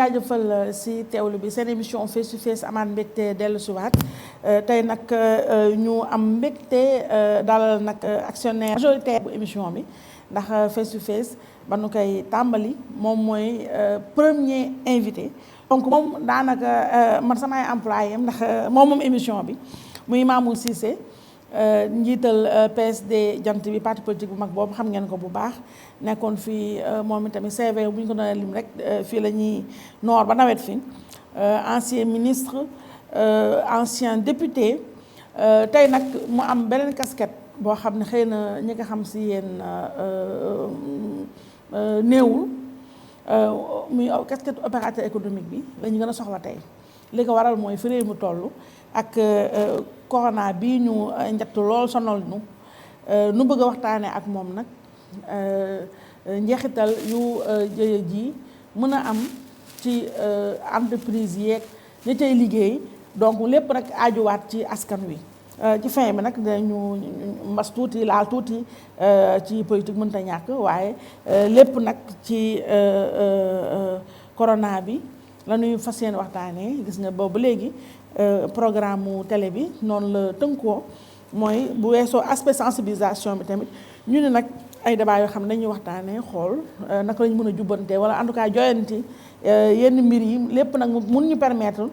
jaajëfal si teewlu bi seen émission face to face amaat mbégte dellu si waat tey nag ñu am mbégte dalal nag actionnaire majoritaire bu émission bi ndax face to face ba nu koy tàmbali moom mooy premier invité donc moom daanaka man samay employé am ndax moom émission bi muy Mamour Cissé njiital PSD jant bi parti politique bu mag boobu xam ngeen ko bu baax nekkoon fii moom itamit CV bu ñu ko doon lim rek fii la ñuy noor ba nawet fi ancien ministre ancien député tey nag mu am beneen casquette boo xam ne xëy na ñi nga xam si yéen néewul muy casquette opérateur économique bi la ñu gën a soxla tey li ko waral mooy fi réew mu toll ak corona bii ñu njett lool sonal nu bëgg a waxtaanee ak moom nag njeexital yu jëye ji mën a am ci entreprise yeeg ñi tey liggéey donc lépp rek aajuwaat ci askan wi ci fin bi nag dañu mbas tuuti laal tuuti ci politique mënta ñàkk waaye lépp nag ci corona bi la ñuy fas yéene waxtaanee gis nga boobu léegi programme mu télé bi noonu la tënkoo mooy bu weesoo aspect sensibilisation bi tamit ñu ne nag ay débat yoo xam ne dañuy waxtaanee xool naka lañu mën a jubbante wala en tout cas joyanti yenn mbir yi lépp nag mun ñu permettre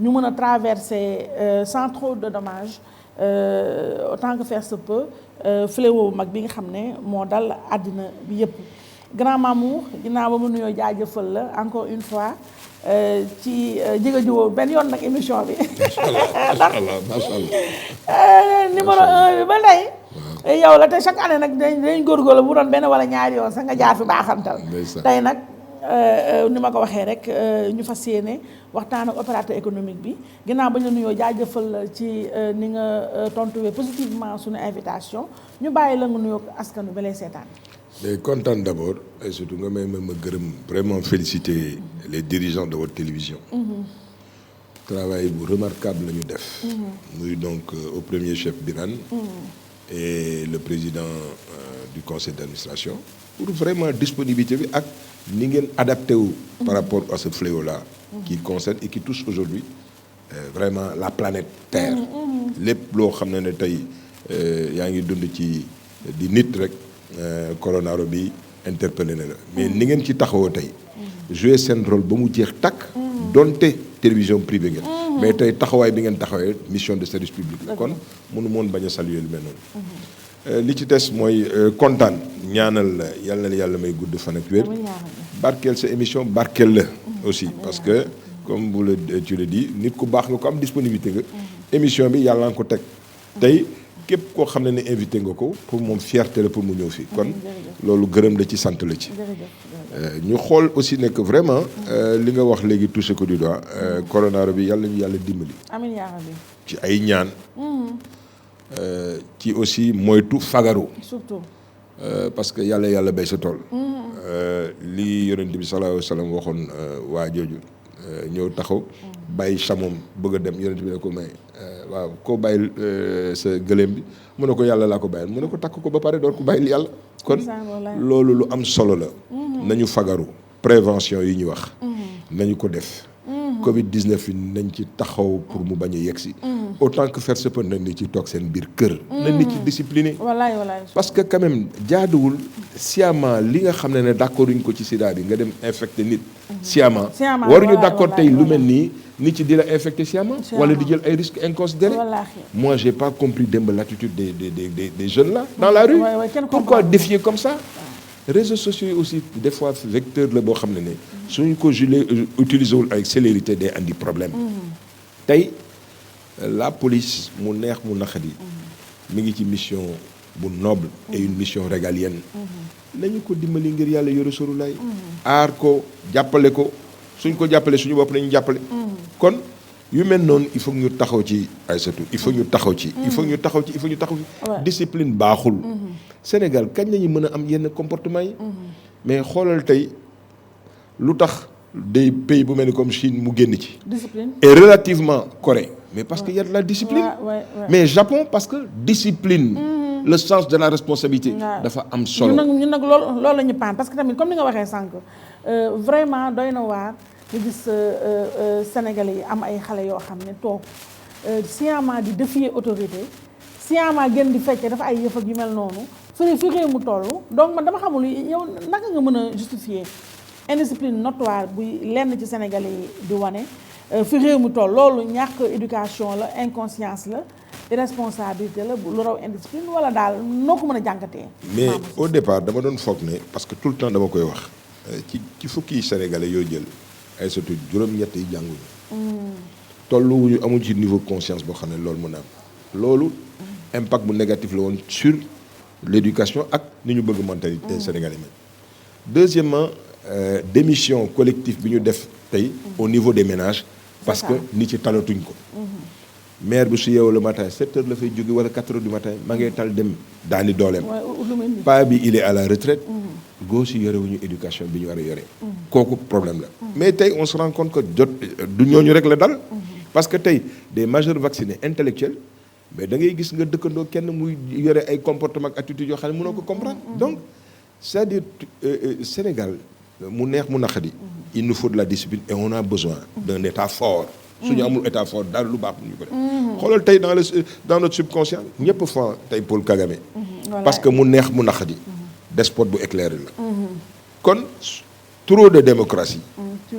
ñu mën a traverser sans trop de dommages autant que faire se peut fléau bu mag bi nga xam ne moo dal àddina bi yëpp. Grand Mamour ginnaaw ba mu nuyoo jaajëfal la encore une fois ci jiga jiwoo benn yoon nag émission bi. macha allah numéro 1 bi ba tey yow la te chaque année nag dañ góorgóorlu bu doon benn wala ñaari yoon sax nga jaar fi baaxantal. tey nag ni ma ko waxee rek ñu fas yéene waxtaan ak opérateur économique bi ginnaaw ba ñu nuyoo jaajëfal ci ni nga tontuwee positivement suñu invitation ñu bàyyi la nga nuyoo askan wi ba lay seetaan. mais content d'abord et surtout nga may ma gërëm vraiment féliciter les dirigeants de votre télévision. Travail bu remarquable la ñu def. muy donc au premier chef Birane et le président du conseil d'administration pour vraiment disponibilité bi ak ni ngeen adapté wu par rapport à ce fléau là qui concerne et qui touche aujourd'hui vraiment la planète Terre. lépp loo xam ne tey yaa ngi dund ci di nit rek corona bi interpellé na la mais ni ngeen ci taxawoo tey jouer seen rôle ba mu jeex takk donte télévision privée ngeen mais tey taxawaay bi ngeen taxawee mission de service public la kon mënu moon bañ a saluer lu mel noonu li ci des mooy kontaan ñaanal la yàlla na yàlla may gudd fan ak wér barkeel sa émission barkeel la aussi parce que comme vous le tu le dis nit ku baax nga ko am disponibilité nga émission bi yàlla nga ko teg tey képp koo xam ne invité nga ko pour moom fierté la pour mu ñëw fii kon loolu gërëm la ci sant la ci ñu xool aussi ne que vraiment li nga wax léegi touché ko du doigt corona bi yàlla ñu yàlla dimbali amiin yaa rabbi ci ay ñaan ci aussi moytu fagaru surtout parce que yàlla bay sa tool li yonent bi sallallahu alayhi wa sallam waxoon waa jooju ñëw taxaw bàyyi samoom bëgg a dem yonent bi ne ko may waaw koo bàyyil sa gëléem bi mu ne ko yàlla laa ko bàyyil mu ne ko takk ko ba pare door ko bàyyil yàlla kon loolu lu am solo la nañu fagaru prévention yi ñu wax nañu ko def Covid-19 yi nañ ci taxaw pour mu bañ a yegsi autant que faire se peut nañ ni ci toog seen biir kër nañ ni ci discipliné wallaay parce que quand même jaaduwul sciemment li nga xam ne d'accord uñ ko ci sida bi nga dem infecté nit sciemment waruñu d'accord tey lu mel nii nit ci di la infecté sciemment wala di jël ay risques inconsidérés moi j'ai pas compris démb l'attitude des jeunes là dans la rue pourquoi défier comme ça réseaux sociaux yi aussi des fois vecteur la boo xam ne suñu ko utiliser wul avec célérité day andi problème tey la police mu neex mu naqadi mi ngi ci mission bu noble et une mission régalienne nañu ko dimbali ngir yàlla yore soru lay aar ko jàppale ko suñ ko jàppale suñu bopp nañu jàppale kon yu mel noonu il faut ñu taxaw ci ay surtout il faut ñu taxaw ci discipline baaxul Sénégal kañ lañu mën a am yenn comportement yi mais xoolal tey lu tax des pays bu mel ni comme Chine mu génn ci et relativement Corée mais parce que y a de la discipline mais Japon parce que discipline le sens de la responsabilité dafa am solo ñun nag loolu la ñu paan parce que tamit comme ni nga waxee sànq vraiment doy na waar nga gis Sénégalais yi am ay xale yoo xam ne toog sciemment di défier autorité sciemment gën di fecce dafa ay yëf ak yu mel noonu fi réew mu toll donc man dama xamul yow naka nga mën a justifier indiscipline notoire buy lenn ci Sénégalais yi di wane fi réew mu toll loolu ñàkk éducation la inconscience la irresponsabilité la lu raw indiscipline wala daal noo ko mën a jàngatee. mais au départ dama doon foog ne parce que tout le temps dama koy wax ci fukki Sénégalais yoo jël ay surtout juróom-ñett yi jànguñu. tolluwuñu amul ci niveau conscience boo xam ne loolu mën a am loolu impact bu négatif la woon sur l'éducation ak ni ñu bëgg mentalité sénégalais même. Deuxièmement démission collective bi ñu def tey au niveau des ménages parce que nit ci talatuñ ko. maire bi su yeewoo le matin 7 heures la fay jóge wala 4 heures du matin ma ngay tal dem daani dooleem. paa bi il est à la retraite. góor si yorewuñu éducation bi ñu war a yore. kooku problème la. mais tey on se rend compte que jot du ñooñu rek la dal. parce que tey des majeurs vaccinés intellectuels mais da ngay gis nga dëkkandoo kenn muy yore ay comportement ak attitude yoo xam ne mënoo ko comprendre. donc c'est-à-dire Sénégal mu neex mu naqadi. il nous faut de la discipline et on a besoin d'un état fort. suñu amul état fort daal lu baax ñu ko def. xoolal tey dans notre subconscient ñëpp fa tey Paul Kagame. parce que mu neex mu naqadi. despote bu éclairé la. kon trop de démocratie.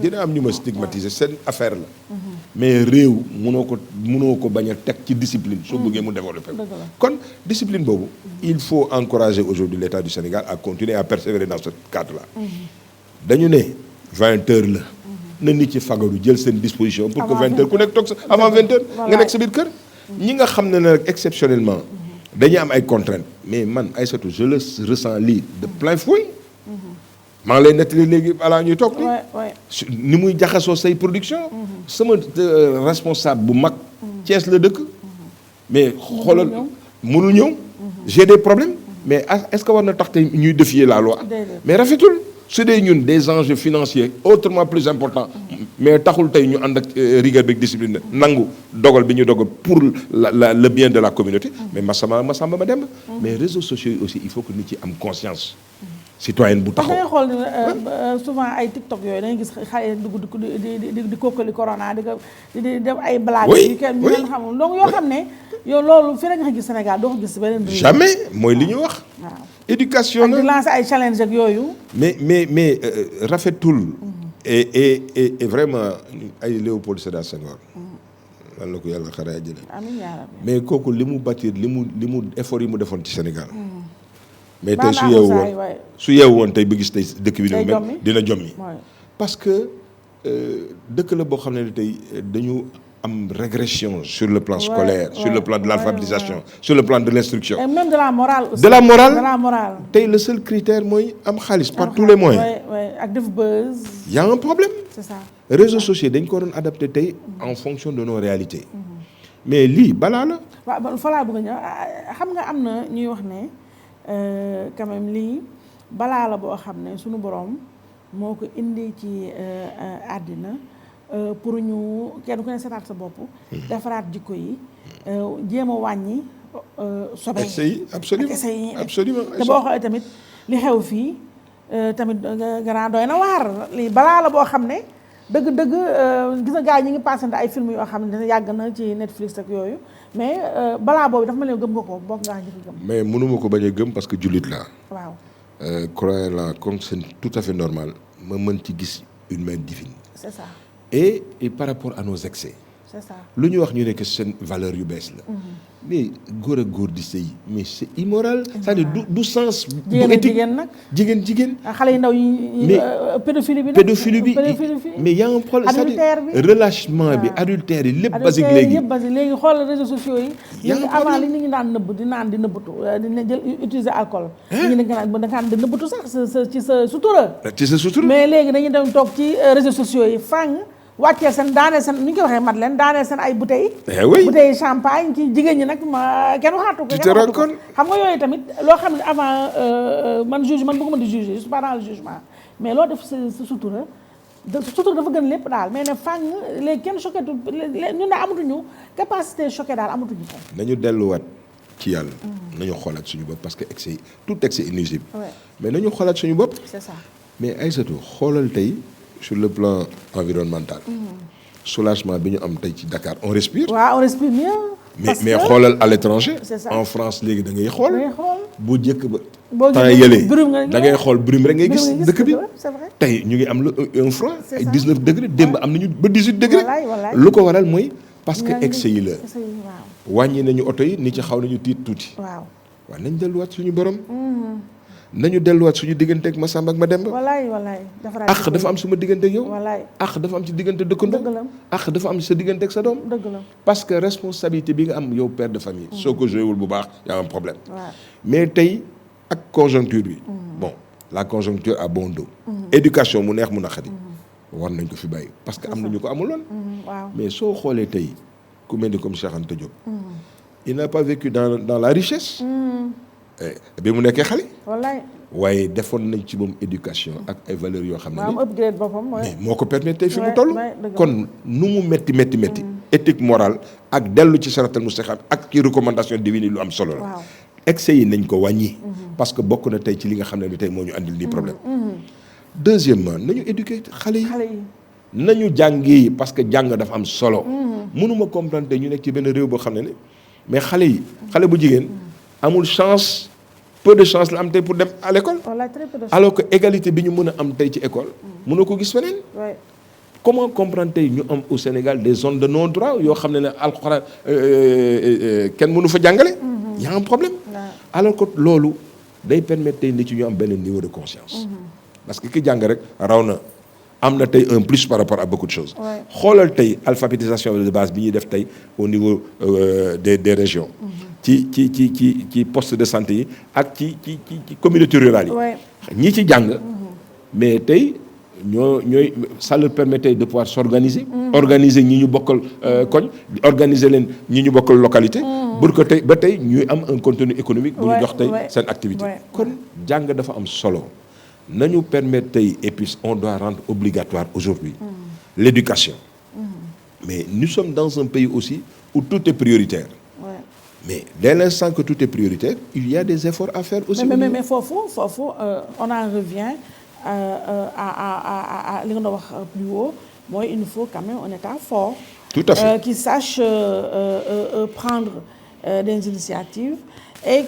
dina am ñu ma stigmatiser seen affaire la. mais réew mënoo ko bañ a teg ci discipline. soo bëggee mu développer kon discipline boobu. il faut encourager aujourd'hui l'État du Sénégal à continuer à persévérer dans ce cadre-là. dañu ne 20 heures la. na nit ci fagaru jël seen disposition. pour que 20 heures ku nekk toog sa avant 20 heures. nga nekk sa biir kër. ñi nga xam ne nag exceptionnellement. dañuy am ay contraintes mais man Aïssatou je le ressens lii de plein fouet. maa ngi lay nettali léegi balaa ñuy toog ni muy jaxasoo say production sama responsable bu mag Thiès la dëkk mais xoolal mënul ñëw j'ai des problèmes mais est-ce que war na tax tey ñuy défier la loi mais rafetul su dee ñun des enjeux financiers autrement plus importants mais taxul tey ñu ànd ak rigueur bi discipline nangu dogal bi ñu dogal pour le bien de la communauté mais ma samba ma dem mais réseaux sociaux yi aussi il faut que nit ci am conscience citoyenne bu taxaw. da ngay xool souvent ay TikTok yooyu da ngay gis xale dugg di kokkali corona di def ay blagues. oui kenn ñu leen xamul donc yoo xam ne yow loolu fi rek nga gis Sénégal doo ko gis beneen réew. jamais mooy li ñu wax. waaw éducation la ak di lancer ay challenge ak yooyu. mais rafetul. et vraiment ay Léopold Sédar Senghor. lan la ko yàlla xaree jëlee. amiin yaa rabbi mais kooku li mu bâtir li mu effort yi mu defoon ci Sénégal. mais tey su yeewu woon tey ba gis tey dëkk bi dina jommi parce que dëkk la boo xam ne tey dañu am régression sur le plan scolaire sur le plan de l'alphabétisation sur le plan de l'instruction et même de la morale aussi. de la morale tey le seul critère mooy am xaalis par tous les moyens ak def buzz. y a un problème. c'est ça réseaux sociaux dañ ko doon adapté tey en fonction de nos réalités mais lii balaa la waaw fa laa bëgg a ñëw xam nga am na ñuy wax ne quand même lii balaa la boo xam ne sunu borom moo ko indi ci àddina pour ñu kenn ku ne seetaat sa bopp. defaraat jikko yi jéem a wàññi sobe yi. absolument te boo xoolee tamit li xew fii tamit gannaaw doy na waar lii balaa la boo xam ne dëgg-dëgg gis nga gars yi ñu ngi passé ay film yoo xam ne yàgg na ci Netflix ak yooyu. mais balaa boobu dafa ma leen gëm nga ko bokk ngaa njëkk gëm. mais mënuma ko bañ a gëm parce que jullit laa. waaw. croyant la comme c'est tout à fait normal ma mën ci gis une main divine. c'est ça. et par rapport à nos excès. c'est ça lu ñu wax ñu ne que seen valeur yu bees la. mais góor ak góor di sëy mais c'est immoral. c'est-à-dire du sens. du éthique jigéen nag. jigéen. xale yu ndaw yi pédophilie bi. pédophilie bi mais y a un problème. adultère bi relâchement bi adultère yi lépp basique léegi. lépp basique léegi xoolal réseaux sociaux yi. y a un problème avant li nit ñi daan nëbb di naan di nëbbatu di jël utiliser alcool. ñu ne da nga di nëbbatu sax ci sa sutura. ci sa sutura mais léegi dañuy dem toog ci réseaux sociaux yi fang. wàccee seen daaneel seen ni ñu koy waxee mat leen daaneel seen ay bouteilles. bouteilles champagne ci jigéen ñi nag ma kenn waxaatu ko. xam nga yooyu tamit loo xam ne avant man bëgguma di juger je suis pas dans le jugement mais loo def sa sutura dafa gën lépp daal mais ne fàng léegi kenn choqué ñun ne amatuñu capacité choqué daal amatuñu ko. nañu delluwaat ci yàlla. nañu xoolaat suñu bopp parce que excès tout excès est nuisible. mais nañu xoolaat suñu bopp. c'est ça mais Aïssatou xoolal tey. sur le plan environnemental. soulagement bi ñu am tey ci Dakar on respire. waaw on respire mieux. mais xoolal à l'étranger. C'est ça. En France léegi da ngay xool. bu njëkk ba. boo temps yële da ngay xool brume rek ngay gis dëkk bi. c'est vrai. tey ñu ngi am un froid ay ça. 19 degrés démb am nañu ba 18 degrés. wallaay. lu ko waral mooy parce que excès yi la. waaw. wàññi nañu oto yi nit ci xaw nañu tiit tuuti. waaw. waaw nañ delluwaat suñu borom. nañu delluwaat suñu digganteeg Massamba ak Mademba. wallaay. àq dafa am suma digganteeg yow. wallaay. àq dafa am ci diggante dëkkandoo. dëgg la. àq dafa am ci sa digganteeg sa doom. dëgg la. parce que responsabilité bi nga am yow père de famille. soo ko joué wul bu baax y a un problème. waaw. mais tey ak conjoncture bi. bon la conjoncture a bon dos. éducation mu neex mu naqari. war nañ ko fi bàyyi parce que am na ñu ko amuloon. waaw. mais soo xoolee tey ku mel ni comme Cheikh Anta Diop. il n'a pas vécu dans la richesse. bi mu nekkee xale. wallaay. waaye defoon nañ ci moom éducation ak ay valeurs yoo xam ne am upgrade boppam mooy. mais moo ko permettre tey fi mu toll. dëgg la. kon nu mu métti éthique morale ak dellu ci saratal mustaqim ak ci recommandation divine lu am solo la. waaw. excès yi nañ ko wàññi. parce que bokk na tey ci li nga xam ne bi tey moo ñu andil nii problème. deuxièmement nañu éduquer xale yi. nañu jàngi parce que jàng dafa am solo. mënuma comprendre tey ñu nekk ci benn réew boo xam ne mais xale bu jigéen amul chance. peu de chance la am tey pour dem à l'école. Voilà, très peu de chance. Alors que égalité bi ñu mën a am tey ci école. mënoo ko gis feneen. Ouais. Comment comprendre tey ñu am au Sénégal des zones de non-droit yoo xam ne alxuraan kenn mënu fa jàngale. y a un problème. Alors que loolu day permettre tey nit ci ñu am benn niveau de conscience. parce que ki jàng rek raw na am na tey un plus par rapport à beaucoup de choses. xoolal tey alphabétisation de base bi ñuy def tey au niveau des régions. ci poste de santé yi ak ci communauté rurale yi. ñi ci jàng. mais tey ñooy ça leur permettait de pouvoir s'organiser. organiser ñi ñu bokkal koñ organiser leen ñi ñu bokkal localité. pour que tey ba tey ñuy am un contenu économique. bu ñu jox tey seen activité. kon jàng dafa am solo. nañu permettre tey et puis on doit rendre obligatoire aujourd'hui l'éducation. Mais nous sommes dans un pays aussi où tout est prioritaire. Mais dès l'instant que tout est prioritaire, il y a des efforts à faire aussi. Mais foofu on en revient à li nga doon wax plus haut mooy il nous faut quand même un État fort. Tout à fait. Qui sache prendre des initiatives et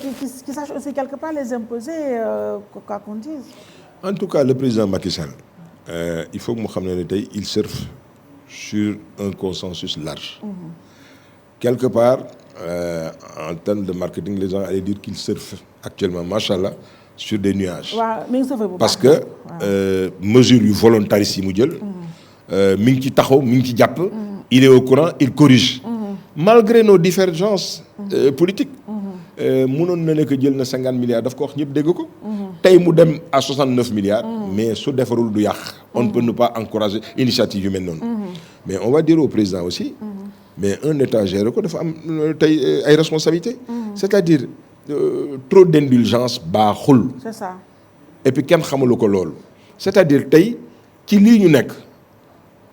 qui sache aussi quelque part les imposer quoi qu'on dise. En tout cas, le président Macky Sall, il faut que mu xam ne tey il surfe sur un consensus large. Quelque part. En termes de marketing, les gens allaient dire qu'ils surfent actuellement, machallah, sur des nuages. Parce que mesures yu volontaristes yi mu jël. mi ngi ci taxaw mi ngi ci jàpp. il est au courant il corrige. Malgré nos divergences politiques. mënoon na ne que jël na 50 milliards daf ko wax ñëpp dégg ko. tey mu dem à 69 milliards. mais su defarul du yàq. on ne peut ne pas encourager initiative yu mel noonu. mais on va dire au président aussi. mais un État géré ko dafa am tey ay responsabilités. c'est-à-dire trop d'indulgence baaxul. C'est ça. et puis kenn xamalu ko loolu. c'est-à-dire tey ci lii ñu nekk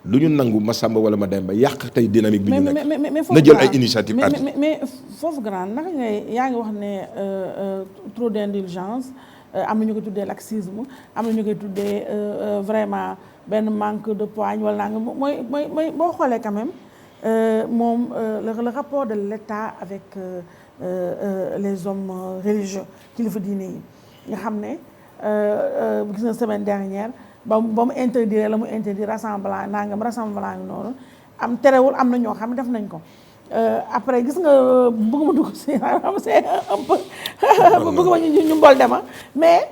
lu ñu nangu Massamba wala Mademba yàq tey dynamique bi ñu nekk. na jël ay initiatives. mais foofu grand naka ngay yaa ngi wax ne trop d'indulgence am na ñu koy tuddee laxisme am na ñu koy tuddee vraiment benn manque de poigne wala nanga mooy boo xoolee quand même. moom le rapport de l'État avec les hommes religieux kilifa diine yi nga xam ne gis na semaine dernière ba mu interdire la mu interdire rassemblement noonu am terewul am na ñoo xam ne def nañ ko après gis nga bëgguma dugg si c'est un peu bëgguma ñu mbol dema mais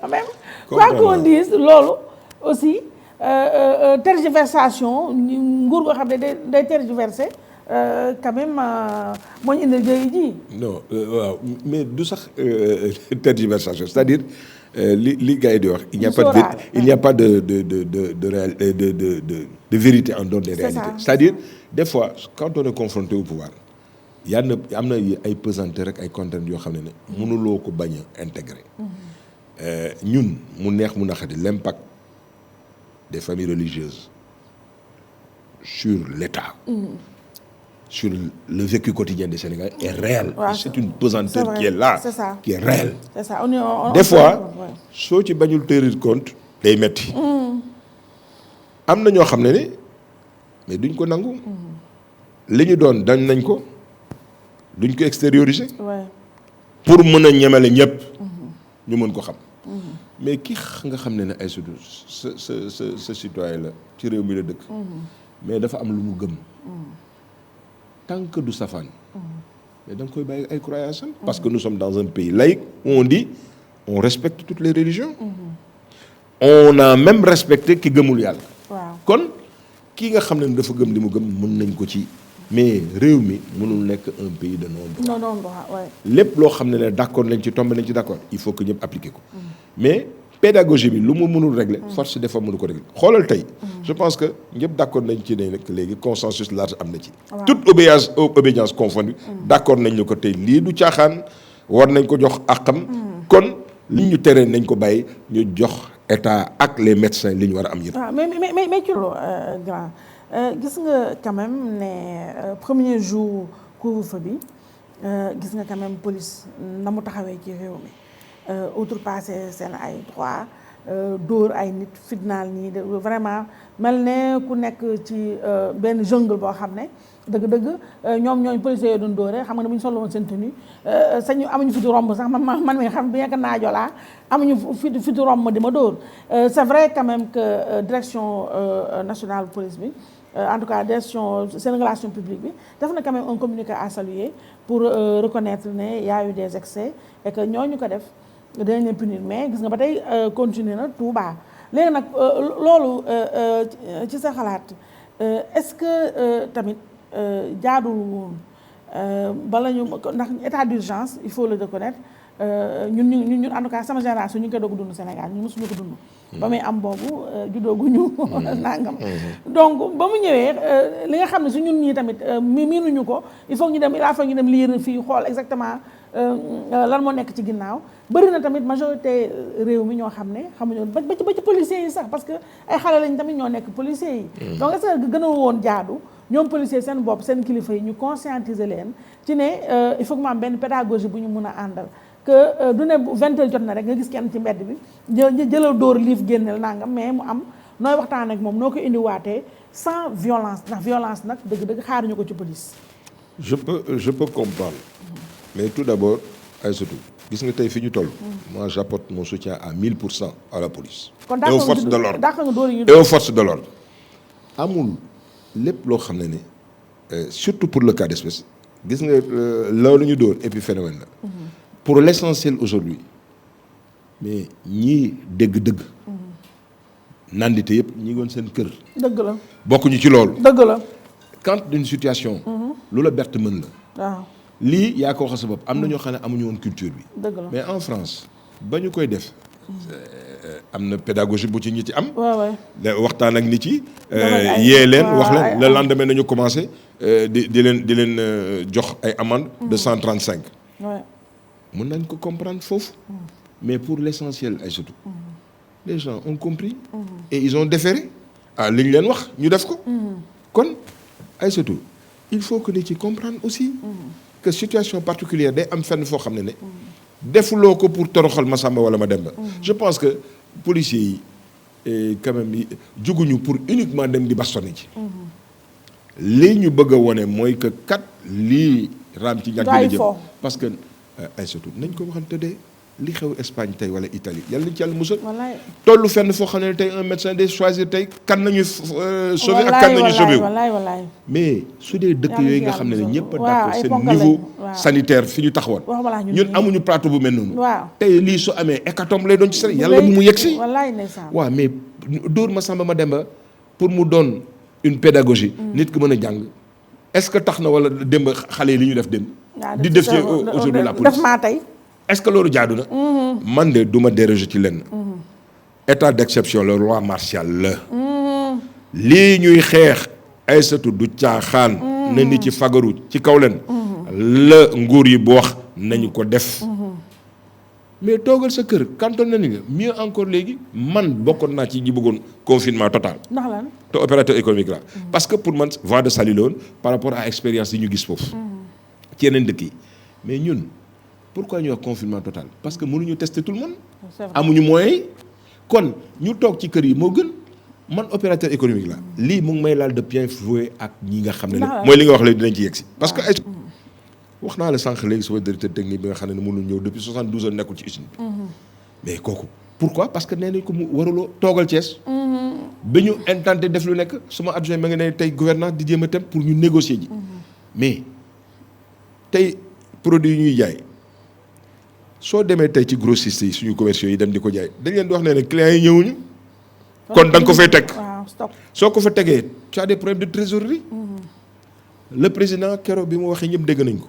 quand même quoi qu'on dise loolu aussi tergiversation nguur goo xam ne day tergiverser quand même moo ñu indil jëy ji. non waaw mais du sax tergiversation c'est-à-dire li gars yi di wax. il n'y a pas de vérité en dehors des réalités. C'est-à-dire des fois quand on est confronté au pouvoir am na ay pesanteur rek ay contraintes yoo xam ne mënuloo ko bañ a intégrer. ñun mu neex mu naqari l'impact des familles religieuses sur l'État, sur le vécu quotidien des Sénégalais est réel. C'est une pesanteur qui est là, qui est réelle. C'est ça. Des fois, soo ci bañul tenir compte day metti. am na ñoo xam ne mais duñ ko nangu. li ñu doon dañ nañ ko duñ ko extérioriser. pour mën a ñemale ñëpp. ñu mën ko xam. mais ki nga xam ne ay surtout sa citoyen la ci réew mi la dëkk. mais dafa am lu mu gëm. tant que du safaan. mais da nga koy bàyyi ay croyances parce que nous sommes dans un pays laïque où on dit on respecte toutes les religions. on a même respecté ki gëmul yàlla. kon kii nga xam ne dafa gëm li mu gëm mën nañ ko ci. mais réew mi mënul nekk un pays de non-droit. lépp loo xam ne d'accord nañ ci tombé nañ ci d'accord il faut que ñëpp appliquer ko. mais pédagogie bi lu mu mënul régler. force des fois mënu ko régler xoolal tey. je pense que ñëpp d'accord nañ ci ne nag léegi consensus large am na ci. toute obédience confondue. d'accord nañ ñu ko tey lii du caaxaan war nañ ko jox àqam. kon li ñu teree nañ ko bàyyi ñu jox état ak les médecins li ñu war a am yëpp. mais ci loolu grand. gis nga quand même ne premier jour couvre-feu bi gis nga quand même police na mu taxawee ci réew mi outrepassé seen ay droit dóor ay nit fitnaal nii vraiment mel ne ku nekk ci benn jungle boo xam ne dëgg-dëgg ñooñu policiers yooyu doon dóore xam nga ne bu ñu solo woon seen tenue sañu amuñu fitu romb sax man mi xam bien que naajoo laa amuñu fitu romb di ma dóor c'est vrai quand même que direction nationale police bi en tout cas direction seen relation publique bi def na quand même un communiqué à saluer pour reconnaître ne y a eu des excès et que ñooñu ko def dinañ leen punir mais gis nga ba tey continuer na Touba léegi nag loolu ci sa xalaat est-ce que tamit jaadul woon bala ñu ndax état d'urgence il faut le reconnaître ñun en tout cas sama génération ñu ngi koy doog dund Sénégal ñu mosuñu ko dund ba muy am boobu juddooguñu nangam donc ba mu ñëwee li nga xam ne su ñun ñii tamit miinuñu ko il faut ñu dem il faut ñu dem lire fii xool exactement lan moo nekk ci ginnaaw bëri na tamit majorité réew mi ñoo xam ne xamuñu ba ci policiers yi sax parce que ay xale lañ tamit ñoo nekk policiers yi donc est-ce que gën a woon jaadu ñoom policiers seen bopp seen kilifa yi ñu conscientiser leen ci ne il faut que mu am benn pédagogie bu ñu mun a àndal que du ne 20 heures jot na rek nga gis kenn ci mbedd bi jëlal dóor liif génneel nangam mais mu am nooy waxtaan ak moom noo ko indiwaatee sans violence ndax violence nag dëgg-dëgg xaaruñu ko ci police. je peux comprendre mais tout d'abord Aïssatou gis nga tey fi ñu toll. moi j'apporte mon soutien à 1000% à la police. et aux forces de l'ordre et aux forces de l'ordre amul lépp loo xam ne surtout pour le cas d'espèce gis nga loolu ñu dóor épiphénomène la. pour l'essentiel aujourd'hui mais ñii dëgg-dëgg. nandite yëpp ñi ngoon seen kër. dëgg la bokkuñu ci loolu. dëgg la. quand d'une situation. lu la bett mën la. waaw lii yaa ko waxal sa bopp am na ñoo xam ne amuñu woon culture bi. dëgg la mais en France ba ñu koy def. am na pédagogie bu ci ñi ci am. waxtaan ak nit yi. yee leen wax leen le lendemain nañu commencé di leen jox ay amende de 135. mën nañ ko comprendre foofu. mais pour l'essentiel ay surtout. les gens ont compris. et ils ont déféré. li ñu leen wax ñu def ko. kon ay surtout il faut que nit ci comprendre aussi. que situation particulière day am fenn foo xam ne defuloo ko pour toroxal ma Samba wala ma Demba. je pense que policiers yi quand même juguñu pour uniquement dem di bastonner ci. lii ñu bëgg a wone mooy que kat lii raam ci ñàkk la jëm parce que ay surtout nañ ko waxante de li xew Espagne tey wala Italie yàlla nañ ci yàlla musal. tollu fenn foo xam ne tey un médecin day choisir tey kan nañu sauver ak kan nañu sauver wu mais su dee dëkk yooyu nga xam ne ñëpp a d'accord seen niveau sanitaire fi ñu taxawoon ñun amuñu plateau bu mel noonu tey lii su amee hécatombe lay doon ci seen yàlla bu mu yegg si waaw mais dóor ma Samba ma Demba pour mu doon une pédagogie nit ki mën a jàng est-ce que tax na wala démb xale yi li ñu def démb di def ci aujourd'hui la police est-ce que loolu jaadu na man de du ma déroger ci lenn état d'exception la loi martiale la lii ñuy xeex ay satu du caaxaan na nit ci fagaru ci kaw leen la nguur yi bu wax nañu ko def mais toogal sa kër kantoon na ni nga mieux encore léegi man bokkoon naa ci ñi bëggoon confinement total ndax lan te opérateur économique la parce que pour man voie de salut la woon par rapport à expérience yi ñu gis foofu ci yeneen dëkk yi mais ñun pourquoi ñu wax confinement total parce que mënuñu tester tout le monde amuñu moyens kon ñu toog ci kër yi moo gën man opérateur économique la lii mu ngi may laal de plein fouet ak ñi nga xam ne mooy li nga wax léegi dinañ ci yegg si parce que ay wax naa la sànq léegi sama directeur technique bi nga xam ne mënul ñëw depuis 72 heures nekkul ci usine bi mais kooku pourquoi parce que nee nañ ko mu waruloo toogal Thiès ba ñu intenté def lu nekk suma adjoint ma nga ne tey gouvernance di jéem a tem pour ñu négocier ji mais tey produit yi ñuy jaay soo demee tey ci grossiste yi suñu commerciaux yi dem di ko jaay dañ leen di wax ne clients yi ñëwuñu kon da nga ko fay teg soo ko fa tegee tu as des problèmes de trésorerie le président keroog bi mu waxee ñëpp dégg nañ ko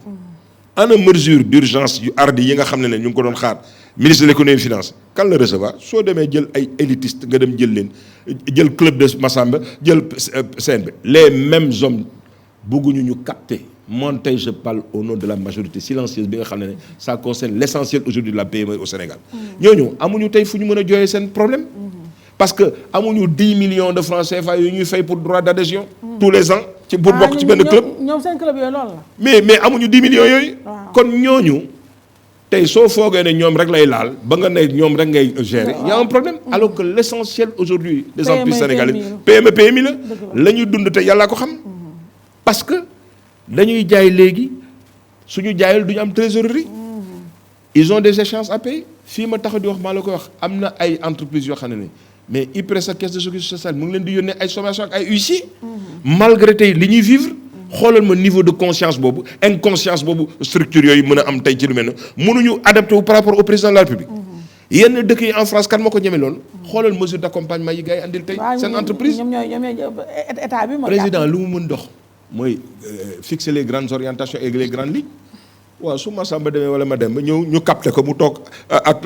ana mesure d'urgence yu ardi yi nga xam ne ñu ngi ko doon xaar ministre de l'économie et des finances kan la recevoir soo demee jël ay élitistes nga dem jël leen jël club de Massamba jël CNB les mêmes hommes bëgguñu ñu capter moi tey je parle au nom de la majorité silencieuse bi nga xam ne ça concerne l'essentiel aujourd'hui de la PME au Sénégal ñooñu amuñu tey fu ñu mën a jooyee seen problème parce que amuñu 10 millions de francs CFA yu ñuy fay pour droit d'adhésion tous les ans ci pour bokk ci benn club ñoom seen club yooyu loolu la mais amuñu 10 millions yooyu kon ñooñu tey soo foogee ne ñoom rek lay laal ba nga ne ñoom rek ngay gérer y a un problème alors que l'essentiel aujourd'hui des entreprises sénégalaises PMI la ñuy dund te yàllaa ko xam parce que dañuy jaay léegi suñu jaayal duñu am trésorerie ils ont des échéances à payer fii ma tax di wax maa la koy wax am na ay entreprises yoo xam ne mais IPRES ak caisse de sécurité sociale mu ngi leen di yónnee ay sommation ak ay huissiers malgré tey li ñuy vivre xoolal ma niveau de conscience boobu inconscience boobu structure yooyu mën a am tey ci lu mel ne mënuñu adapté wu par rapport au président de la République yenn dëkk yi en France kan moo ko ñeme loolu xoolal mesure d'accompagnement yi gars yi andil tey seen entreprise état bi président lu mu mën dox mooy fixer les grandes orientations et les grandes lignes waaw su ma samba demee wala ma dem ñëw ñu capté ko mu toog ak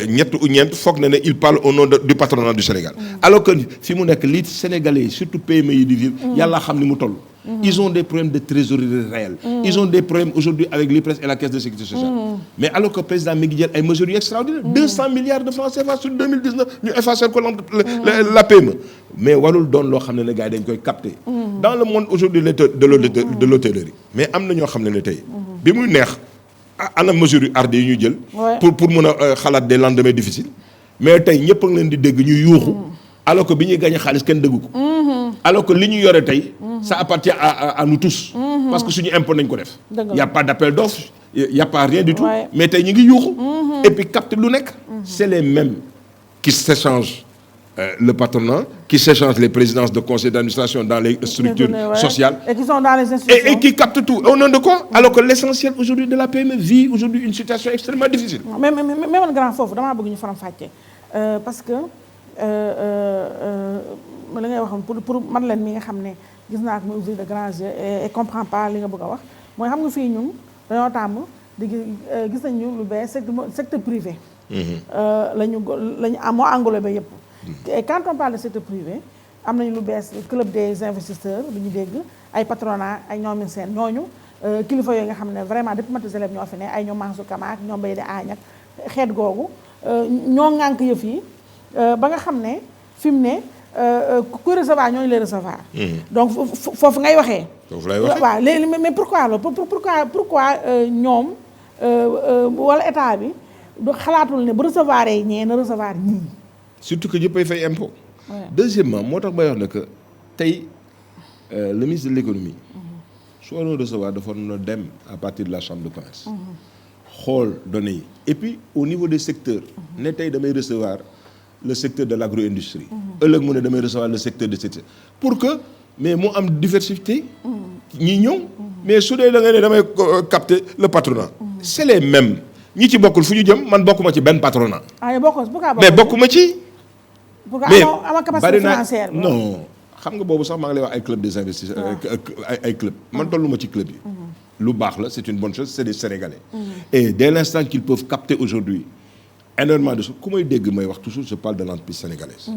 ñett ou ñeent foog na ne il parle au nom du patronat du Sénégal alors que fi mu nekk li Sénégalais surtout PME yi di vivre yàlla xam ni mu toll ils ont des problèmes de trésorerie réelle ils ont des problèmes aujourd'hui avec l'IPRES et la caisse de sécurité sociale mais alors que président mi ngi jël ay mesures yu extraordinaires 200 milliards de francs CFA sur 2019 ñu effacer ko la PME mais warul doon loo xam ne gars yi dañ koy capter dans le monde aujourd'hui de l'hôtellerie mais am na ñoo xam ne tey bi muy neex ana mesures yu ardi yi ñuy jël pour mën a xalaat des lendemains difficiles mais tey ñëpp a ngi leen di dégg ñuy yuuxu alors que bi ñuy gagné xaalis kenn déggu ko alors que li ñu yore tey ça appartient à nous tous parce que suñu impôt nañ ko def y a pas d'appel d'offres y a pas rien du tout mais tey ñu ngi yuuxu et puis capte lu nekk c'est les mêmes qui s'échangent le patronat qui s'échangent les présidences de conseil d'administration dans les structures sociales et qui sont dans les institutions et qui captent tout au nom de quoi alors que l'essentiel aujourd'hui de la PME vit aujourd'hui une situation extrêmement difficile mais man grand foofu damaa bëgg ñu faram fàcce parce que li ngay waxoon pour man leen mi nga xam ne gis naa ko muy ouvrir de grands yeux et comprend pas li nga bëgg a wax mooy xam nga fii ñun dañoo tàmm di gis nañu lu bees secteur privé lañu moo englobé yëpp et quand on parle de secteur privé am nañu lu bees club des investisseurs bi ñu dégg ay patronat ay ñoomin seen ñooñu kilifa yooyu nga xam ne vraiment depuis matis élèves ñoo fi ne ay ñoom Mansour Kama ñoom bay di aañ ak xeet googu ñoo ŋànk yëf yi ba nga xam ne fi mu ne ku recevoir ñooñu lay recevoir donc foofu ngay waxee waaw léegi mais pourquoi loolu pourquoi ñoom wala état bi du xalaatul ne bu recevoir yi ñee na recevoir ñii surtout que ñëppay fay impôt deuxièmement moo tax may wax ne que tey le ministre de l'économie su waroon recevoir dafa na dem à partir de la chambre de commerce xool données yi et puis au niveau des secteurs ne tey damay recevoir le secteur de l'agro-industrie ëllëg mu ne damay recevoir le secteur de secteur pour que mais mu am diversité ñi ñëw mais su dee da nga ne damay capter le patronat c'est les mêmes ñi ci bokkul fu ñu jëm man bokkuma ci benn patronat mais bokkuma ci mais bari na non xam nga boobu sax maa ngi lay wax ay club des investisseurs ay club man tolluma ci club yi lu baax la c'est une bonne chose c'est des Sénégalais et dès l'instant qu'ils peuvent capter aujourd'hui énormément de choses ku may dégg may wax toujours je parle de l'entreprise sénégalaise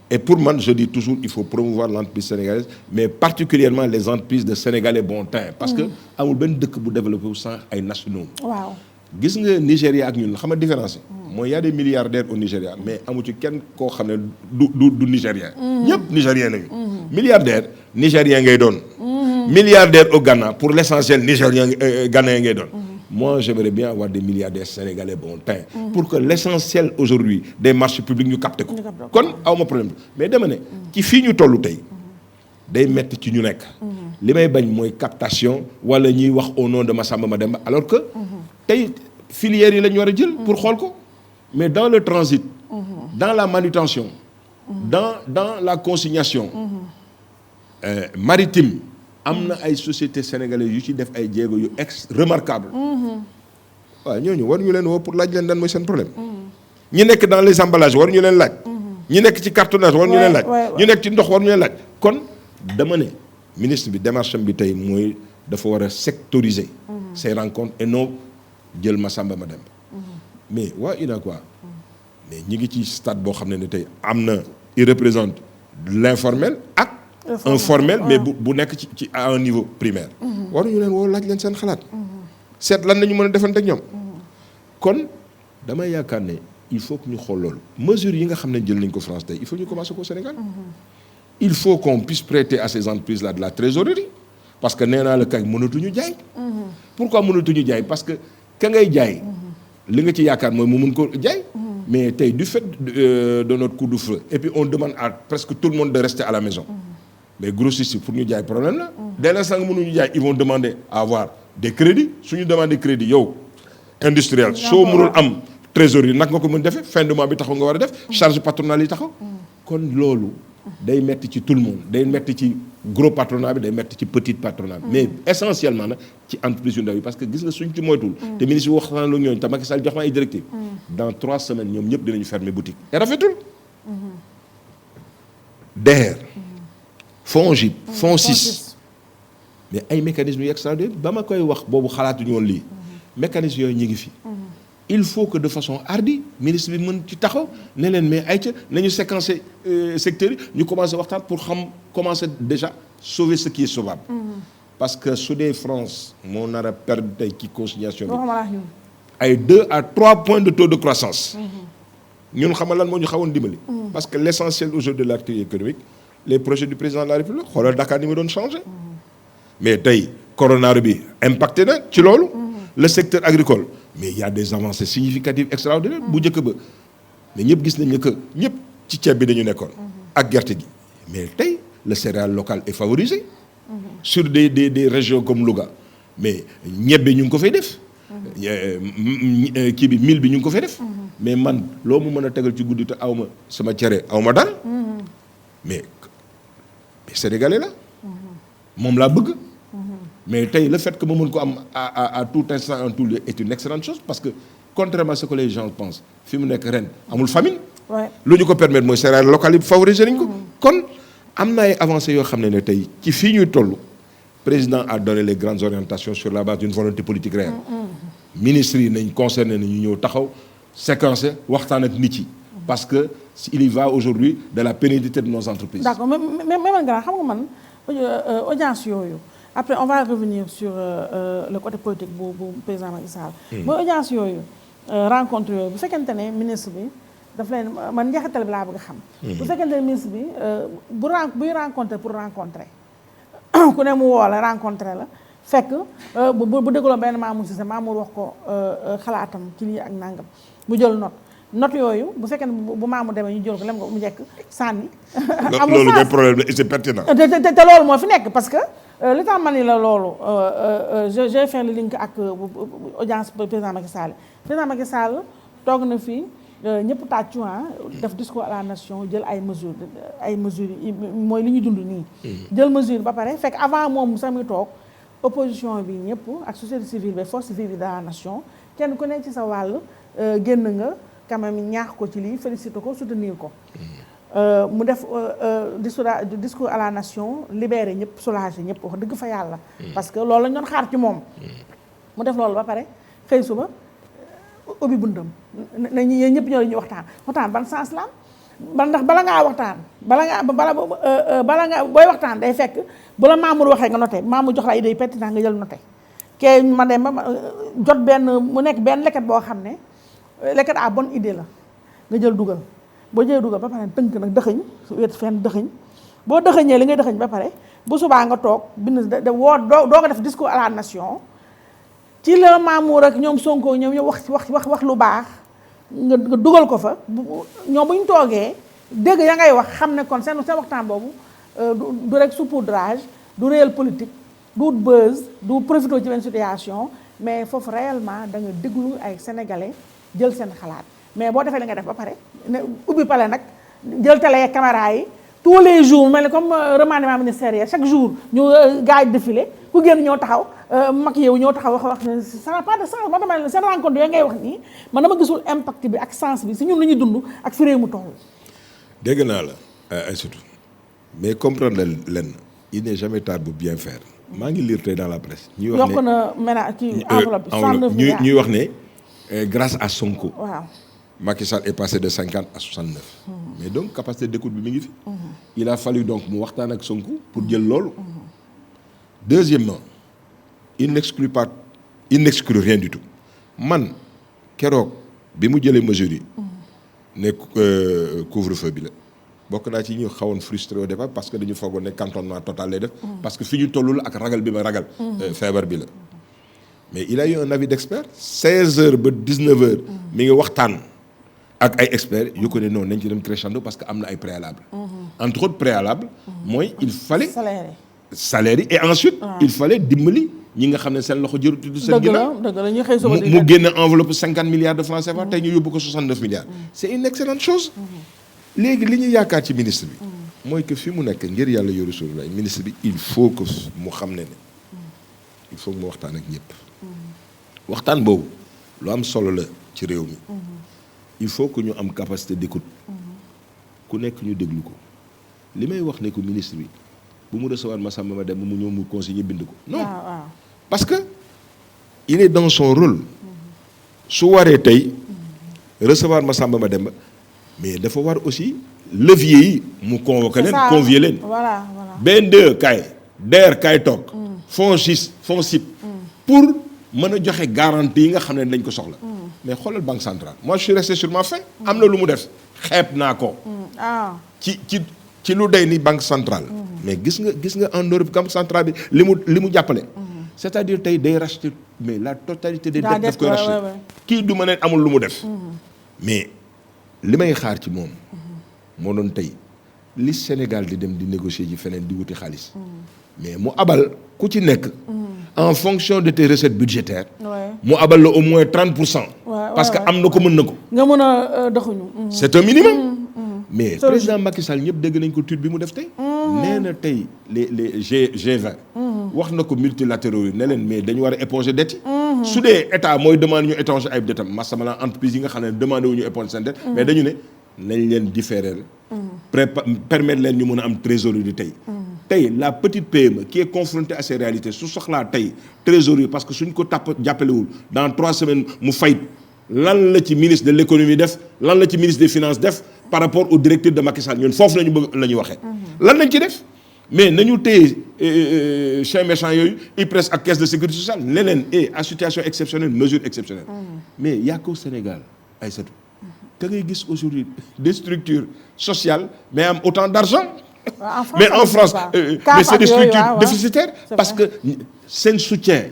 et pour man je dis toujours il faut promouvoir l'entreprise sénégalaise mais particulièrement les entreprises de Sénégalais bon teint parce que amul benn dëkk bu développé wu sans ay nationaux waaw gis nga Nigéria ak ñun xam nga différence mooy y a des milliardaires au Nigéria mais amu ci kenn koo xam ne du nigérien ñëpp nigérien nañu milliardaire nigérien ngay doon milliardaire au Ghana pour l'essentiel nigérien ghanéen ngay doon moi j'aimerais bien avoir des milliardaires sénégalais bon teint pour que l'essentiel aujourd'hui des marchés publics ñu capté ko kon awma problème mais dama ne ci fii ñu toll tey day metti ci ñu nekk li may bañ mooy captation wala ñuy wax au nom de Massamba Mademba alors que tey filières yi la ñu war a jël pour xool ko mais dans le transit dans la manutention dans la consignation maritime am na ay sociétés sénégalaises yu ci def ay jéego yu remarquable waaw ñooñu war ñu leen woo pour laaj leen dan mooy seen problème ñi nekk dans les emballages war ñu leen laaj ñi nekk ci cartonnage war ñu leen laaj ñu nekk ci ndox war ñu leen laaj kon dama ne ministre bi démarche bi tey mooy dafa war a sectoriser ces rencontres et non jël Massamba Mademba mais waa UNACOIS mais ñi ngi ci stade boo xam ne tey am na il représente l'informel ak un formel mais bu nekk ci à un niveau primaire waruñu leen woo laaj leen seen xalaat seet lan nañu mën a defante ak ñoom kon damay yaakaar ne il faut que ñu xool loolu mesures yi nga xam ne jël nañ ko France tey il faut ñu commencer ko Sénégal il faut qu'on puisse prêter à ces entreprises là de la trésorerie parce que nee naa la kay mënatuñu jaay pourquoi mënatuñu jaay parce que ka ngay jaay li nga ci yaakaar mooy mu mun ko jaay mais tey du fait de notre couvre-feu et puis on demande à presque tout le monde de rester à la maison mais grossistes pour ñu jaay problème la dès l'instant que mënuñu jaay ils vont demander à avoir des crédits suñu demander crédit yow industriel soo mënul am trésorerie nag nga ko mën defee fin de mois bi taxaw nga war a def charge patronale yi taxaw kon loolu day metti ci tout le monde day metti ci gros patronat bi day metti ci petit patronat bi mais essentiellement nag ci entreprise yu ndaw yi parce que gis nga suñ ci moytuwul te ministre bi waxtaan la ñooñu te Macky Sall jox ma ay directives dans 3 semaines ñoom ñëpp dinañu fermer boutique et rafetul DER FONGIP FONSIS mais ay mécanismes yu extraordinaires ba ma koy wax boobu xalaatuñu woon lii mécanismes yooyu ñu ngi fi il faut que de façon hardie ministre bi mën ci taxaw ne leen mais ay ca nañu séquencer secteurs yi ñu commencer waxtaan pour xam commencer déjà sauver ce qui est sauvable parce que su dee France moo nar a perdre tey ci consignation bi ay 2 à 3 points de taux de croissance ñun xamal lan moo ñu xawoon dimbali parce que l'essentiel aujourd'hui de l'activité économique les projets du président de la République xoolal Dakar ni mu doon changé mais tey corona bi impacté na ci loolu le secteur agricole mais il y a des avancées significatives extraordinaires bu njëkk ba mais ñëpp gis nañ ne que ñëpp ci ceeb bi dañu nekkoon ak gerte gi mais tey le céréale local est favorisé sur des régions comme Louga mais ñebbe ñu ngi ko fay def kii bi mil bi ñu ngi ko fay def mais man loo mu mën a tegal ci guddi te aw ma sama cere aw ma dal mais sénégalais la moom laa bëgg mais tey le fait que ma mën ko am à tout instant en tout lieu est une excellente chose parce que contrairement à ce que les gens pensent fi mu nekk ren amul famine lu ñu ko permettre mooy céréales locales yi favoriser nañ ko kon am na ay avancées yoo xam ne tey ci fii ñuy toll président a donné les grandes orientations sur la base d'une volonté politique réelle ministres yi nañ concerné na ñu ñëw taxaw séquencer waxtaan ak nit yi parce que il y va aujourd'hui de la pérennité de nos entreprises. D'accord mais man nga xam nga man audience yooyu après on va revenir sur le côté politique bu président Macky Sall. mooy audience yooyu rencontre yooyu bu fekkente ne ministre bi daf leen man njeexital bi laa bëgg a xam. bu fekkente ne ministre bi buy rencontrer pour rencontrer ku ne mu woo la rencontrer la fekk bu dégloo benn Mamour Cissé Mamour wax ko xalaatam ci lii ak nangam mu jël note yooyu bu fekkee ne bu Mamour demee ñu jël ko lem nga mu njëkk sànni. amul loolu problème la c'est pertinent. te loolu moo fi nekk parce que li tax ma ni la loolu j'ai fait le link ak audience président Macky Sall. président Macky Sall toog na fii ñëpp tàccu def discours à la nation jël ay mesures mooy li ñu dund nii. jël mesure ba pare fekk avant moom sax muy toog opposition bi ñëpp ak société civile bi force vive de la nation kenn ku ne ci sa wàll génn nga. quand même ñaax ko ci lii félicité ko soutenir ko mu def discours à la nation libéré ñëpp soulagé ñëpp wax dëgg fa yàlla parce que loolu lañ doon xaar ci moom mu def loolu ba pare xëy suba ubbi bundam nañ yéen ñëpp ñoo la ñuy waxtaan ban sens la am ndax bala ngaa waxtaan bala nga booy waxtaan day fekk bu la Mamour waxee nga noté Mamour jox la idée pertinent nga jël noté kee ma dem ba jot benn mu nekk benn leket boo xam ne lekkat à bonne idée la nga jël dugal boo jëlee dugal ba pare tënk nag dëxëñ wet fenn dëxëñ boo dëxëñee li ngay dëxëñ ba pare bu subaa nga toog bind doo ko def discours à la nation ci la Mamour ak ñoom Sonko ñoom ñu wax lu baax nga dugal ko fa ñoom bu ñu toogee dégg ya ngay wax xam ne kon seen waxtaan boobu du rek saupoudrage du réel politique du buzz du profité ci benn situation mais foofu réellement da nga déglu ay sénégalais jël seen xalaat mais boo defee li nga def ba pare ne ubbi pale nag jël télé caméra yi tous les jours mel ni comme remaniement ministériel chaque jour ñu gars yi défilé ku génn ñoo taxaw mag yow ñoo taxaw wax ne ça n'a pas de sens ma dama seen rencontre yooyu ngay wax nii man dama gisul impact bi ak sens bi si ñun lu ñuy dund ak fi réew mu toll. dégg naa la Aïssatou mais comprendre leen il n'est jamais tard pour bien faire maa ngi lire tey dans la presse. ñuy wax ne yokk na ménage ci enveloppe bi 69 milliards ñuy wax ne grâce à Sonko. waaw Macky Sall est passé de 50 à 69. mais donc capacité d'écoute bi mi ngi fi. il a fallu donc mu waxtaan ak Sonko pour jël loolu. deuxièmement il n'exclut rien du tout man keroog bi mu jëlee mesures yi. ne couvre-feu bi la bokk naa ci ñu xawoon frustré au départ parce que dañu foogoon ne cantonnement total lay def. parce que fi ñu tollul ak ragal bi ma ragal. feebar bi la. mais il a eu un avis d'expert 16h ba 19h. mi ngi waxtaan ak ay experts yu ko ne non nañ ci dem crescendo parce que am na ay préalables. entre autres préalables. mooy il fallait. salaire yi et ensuite. il fallait dimbali ñi nga xam ne seen loxo jëru tudd seen ginnaaw. dëgg la ñu xëy suba mu génne enveloppe 50 milliards de francs CFA tey ñu yóbbu ko 69 milliards. c'est une excellente chose. léegi li ñu yaakaar ci ministre bi. mooy que fi mu nekk ngir yàlla yoru suuf la ministre bi il faut que mu xam ne il faut que mu waxtaan ak ñëpp. waxtaan boobu lu am solo la ci réew mi. il faut que ñu am capacité d'écoute. ku nekk ñu déglu ko li may wax ne ko ministre bi bu mu recevoir Massamba ma dem mu ñëw mu consigné bind ko. non parce que il est dans son rôle. su waree tey recevoir Massamba ma dem mais dafa war aussi levier yi mu convoqué leen convier leen. voilà BN2 kaay DER kaay toog. fonds 6 fonds SIP. pour mën a joxe garantie yi nga xam ne dañ ko soxla. mais xoolal banque centrale moi je suis resté sur ma faim. am na lu mu def xeeb naa ko. ci lu day ni banque centrale. mais gis nga en Europe banque centrale bi li mu jàppale. c'est-à-dire tey day racheter mais la totalité des dettes daf koy racheter. kii du ma ne amul lu mu def. mais li may xaar ci moom. moo doon tey li Sénégal di dem di négocier ji feneen di wuti xaalis. mais mu abal ku ci nekk. en fonction de tes recettes budgétaires. mu abal la au moins 30%. parce que am na ko mën na ko. nga mën a doxuñu. c'est un minimum. mais président Macky Sall ñëpp dégg nañ ko tuut bi mu def tey. nee na tey les G20. wax na ko multilatéraux yi ne leen mais dañu war a éponger dette yi. su dee état mooy demande ñu éponger ay dettam masamala entreprise yi nga xam ne demandé wu ñu éponger seen dette. mais dañu ne nañ leen différer. permettre leen ñu mën a am trésorerie di tey. tey la petite PME qui est confrontée à ces réalités su soxlaa tey trésorerie parce que suñ ko jàppalewul dans 3 semaines mu fayit lan la ci ministre de l'économie def lan la ci ministre des finances def par rapport au directeur de Macky Sall ñun foofu lañu bëgg la ñu waxee. lan lañ ci def mais nañu téye chien méchant yooyu IPRES ak caisse de sécurité sociale leneen à situation exceptionnelle mesure exceptionnelle. mais y a qu'au Sénégal Aïssatou da ngay gis aujourd'hui des structures sociales mais am autant d'argent. mais en France mais c'est des structures déficitaires parce que seen soutien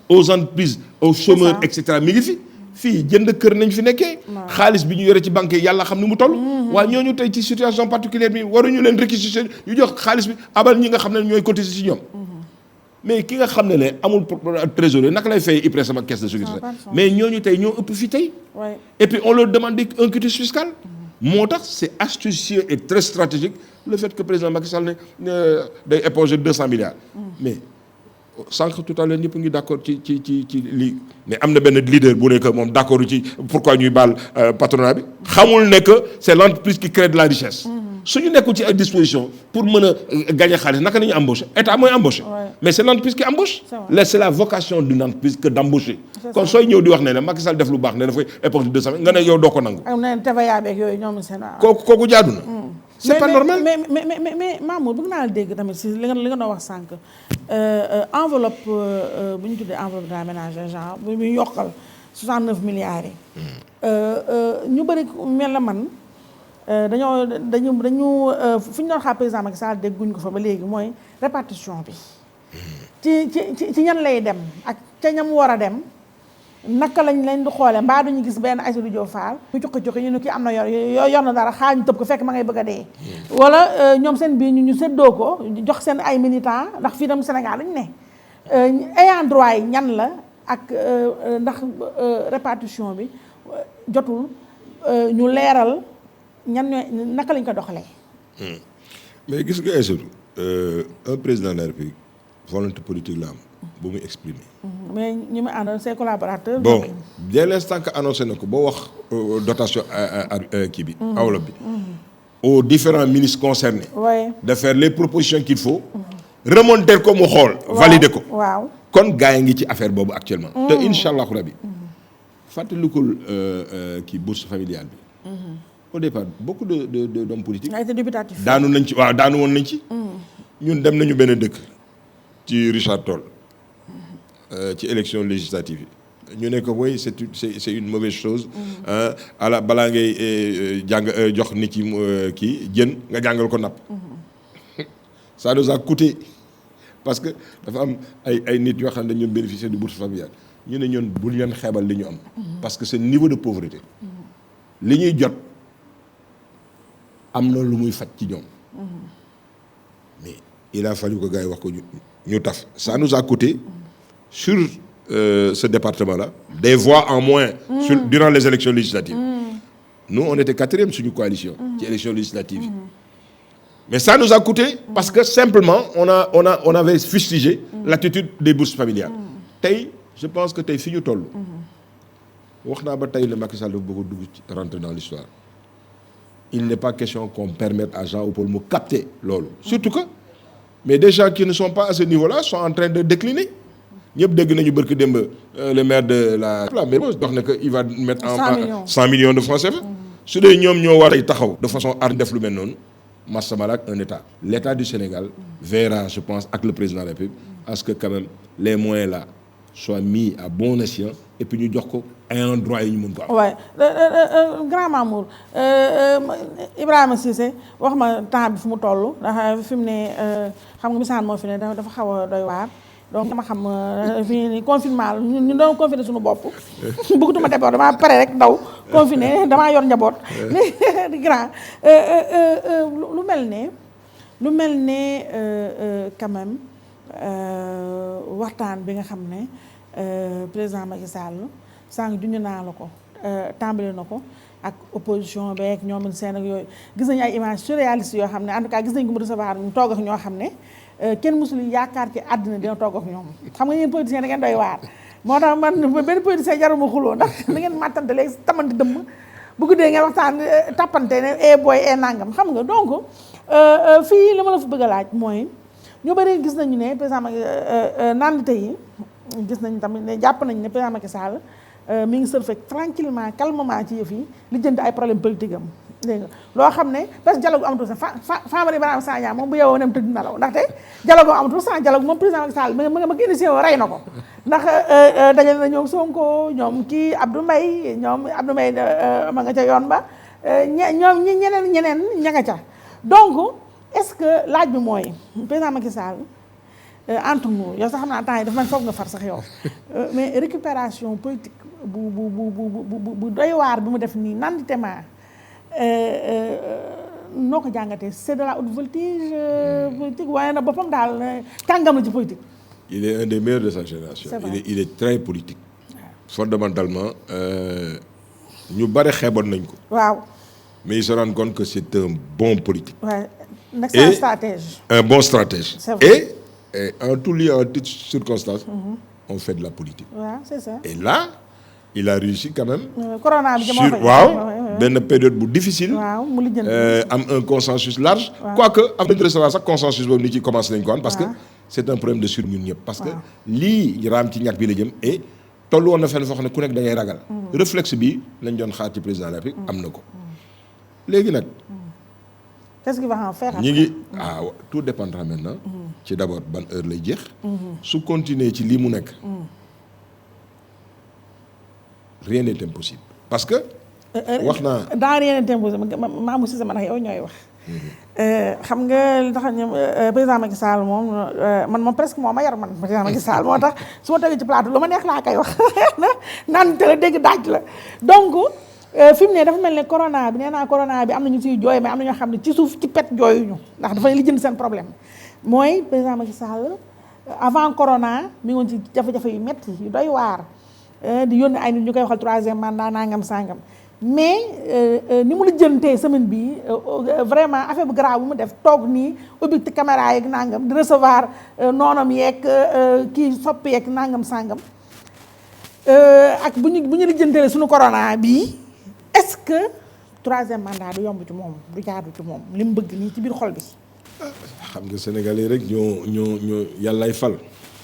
aux entreprises aux chômeurs et cetera mi ngi fii jënd kër nañ fi nekkee xaalis bi ñu yore ci banque yi yàlla xam ni mu toll waaye ñooñu tey ci situation particulière bi waruñu leen réquisitionner ñu jox xaalis bi abal ñi nga xam ne ñooy cotiser ci ñoom mais ki nga xam ne amul trésorier naka lay fay IPRES ak caisse de sécurité mais ñooñu tey ñoo ëpp fi tey et puis on leur demande un quitus fiscal moo tax c'est astucieux et très stratégique le fait que président Macky Sall ne day éponger 200 milliards mais sànq tout à l'heure ñëpp ngi d'accord ci lii mais am na benn leader bu nekk moom d'accord ci pourquoi ñuy baal patronat bi xamul ne que c'est l'entreprise qui crée de la richesse suñu nekkul ci ay disposition pour mën a gagner xaalis naka nañu embaucher état mooy embaucher mais c'est l'entreprise qui embauche c'est la vocation d'une entreprise que d'embaucher kon sooy ñëw di wax ne Macky Sall def lu baax ne dafay éponger 200 nga ne yow doo ko nangu kooku jaadu na c'est pas normal mais Mamour bëgg naa la dégg tamit si li nga doon wax sànq enveloppe bu ñu tuddee enveloppe de la ménagère genre bu ñu yokkal 69 milliards yi ñu bëri mel na man dañu fu ñu doon xaar président Macky Sall dégguñ ko fa ba léegi mooy répartition bi ci ñan lay dem ak ca ñam war a dem naka lañ leen di xoolee mbaa duñu gis benn Aïssatou Diop Fall ñu cuqi ñu ne kii am na yor na dara xaar ñu tëb ko fekk ma ngay bëgg a dee wala ñoom seen biir ñu séddoo ko jox seen ay militants ndax fii tam Sénégal lañu ne ayant droit yi ñan la ak ndax répartition bi jotul ñu leeral ñan ñooy naka lañ ko doxalee. mais gis nga Aïssatou un président de la République volonté politique la am bu muy exprimer. mais ñi ma àndal ses collaborateurs. bon dès l'instant que annoncé na ko boo wax dotation kii bi. enveloppe bi. aux différents ministres concernés. oui de faire les propositions qu'il faut. remonter ko mu xool. valider ko. waaw kon gars yi ngi ci affaire boobu actuellement. te incha allahu rabi. fàttalikul kii bourse familiale bi. au départ beaucoup de d'hommes politiques. ay dubitatif daanu nañ ci waaw daanu woon nañ ci. ñun dem nañu benn dëkk. ci Richard Toll. ci élection législative yi ñu ne ko woy c'est une mauvaise chose. ala balaa ngay jàng jox nit yi kii jën nga jàngal ko napp. ça nous a coûté parce que dafa am ay nit yoo xam ne dañu bénéficier de bourse familiale ñu ne ñun bul leen xeebal li ñu am. parce que ce niveau de pauvreté. li ñuy jot am na lu muy faj ci ñoom. mais il a fallu que gars yi wax ko ñu taf ça nous a coûté. sur ce département-là, des voix en moins durant les élections législatives. Nous, on était 4e sur une coalition, qui élections législatives. Mais ça nous a coûté parce que simplement, on avait fustigé l'attitude des bourses familiales. Je pense que c'est fini tout. Le Macky Sall rentrer dans l'histoire. Il n'est pas question qu'on permette à Jean ou Paul me capter l'olo. Surtout que, mais des gens qui ne sont pas à ce niveau-là sont en train de décliner. ñëpp dégg nañu barki démb le maire de la mairie wax na que il va mettre en 100 millions de francs CFA. su dee ñoom ñoo war a taxaw de façon ar def lu mel noonu massamala un état l'état du Sénégal verra je pense avec le président de la République à ce que quand même les moyens là soient mis à bon escient et puis ñu jox ko ay endroit yi ñu mën ko am. waaw grand Mamour Ibrahima Cissé wax ma temps bi fu mu toll ndax fi mu ne xam nga misaan moo fi ne dafa xaw a doy waar. donc dama xam fii nii confinement la ñu doon confiné suñu bopp bëggatuma d'abord damaa pare rek daw confiné damaa yor njaboot di grand lu mel ne quand même waxtaan bi nga xam ne président Macky Sall sànq junj naa la ko tàmbali na ko ak opposition beeg ñoom seen ak yooyu gis nañu ay images surréalistes yoo xam ne en tout cas gis nañ ko mu recevoir ñu toog ak ñoo xam ne kenn mësul yaakaar ci àddina dina toog ak ñoom xam nga yéen politiciens da ngeen doy waar moo tax man benn politicien jaruma xuloo ndax da ngeen màttante léegi tamante dëmm bu guddee ngeen waxtaan tappante ne booy nangam xam nga donc fii li ma la fa bëgg a laaj mooy ñu bëri gis nañu ne président Macky nandite yi gis nañ tamit ne jàpp nañ ne président Macky Sall mi ngi surfer tranquillement calmement ci yëf yi li jënd ay problème politique am dégg nga loo xam ne parce que dialogue amatul sax Famara Ibrahima Sagna moom bu yeewoo nem tëdd nelaw ndaxte dialogue amatul sans dialogue moom président Macky Sall ma initié woo rey na ko ndax dajale na ñoom Sonko ñoom kii Abdou Mbaye ma nga ca yoon ba ñoom ñeneen ña nga ca donc est-ce que laaj bi mooy président Macky Sall entre nous yow sax xam naa temps yi dafa man foog nga far sax yow mais récupération politique bu doy waar bi mu def nii nanditema noo ko jàngatee c'est de la haute voltige politique waaye na boppam daal kàngam la ci politique. Il est un des meilleurs de sa génération. Il est très politique. Fondamentalement ñu bari xeeboon nañ ko. waaw. mais il se rend compte que c'est un bon politique. Ouais. Un excellent stratège. Un bon stratège. C'est vrai. Et en tout lieu, en toute circonstance, on fait de la politique. Ouais, c'est ça. Et là, il a réussi quand même. Corona bi jamono sur waaw benn période bu difficile. waaw mu lijjanti am un consensus large. quoique am nañu recevoir sax consensus boobu nit ci commencé nañu ko am parce que c'est un problème de sur ñun ñëpp. parce que lii raam ci ñàkk bi la jëm et tollu woon na fenn foo xam ne ku nekk da ngay ragal. réflexe bi lañ doon xaar ci président de la République am na ko. léegi nag. qu'est-ce qu'il va en faire ñi ngi tout dépendra maintenant. ci d'abord ban heure lay jeex. su continuer ci lii mu nekk. rien n'est impossible parce que. wax naa dans rien n'est impossible Mamou Cissé man ak yow ñooy wax. xam nga li tax ñu président Macky Sall moom man moom presque moo ma yar man président Macky Sall moo tax su ma toogee ci plateau lu ma neex laa koy wax naan te la dégg daaj la donc fi mu ne dafa mel ne corona bi nee naa corona bi am na ñu siy jooy mais am na ñoo xam ne ci suuf ci pet jooyuñu ndax dafa li jënd seen problème mooy président Macky Sall avant corona mi ngoon ci jafe-jafe yu métti yu doy waar di yónni ay nit ñu koy waxal 3e mandat nangam sangam mais ni mu la jëntee semaine bi vraiment affaire bu grave bu mu def toog nii ubbi caméra yeeg nangam di recevoir noonam yeeg kii soppi yeeg nangam sangam ak bu ñu la jëntee suñu corona bii est-ce que 3e mandat du yomb ci moom du jaadu ci moom li mu bëgg nii ci biir xol bi. xam nga sénégalais rek ñoo yàllaay fal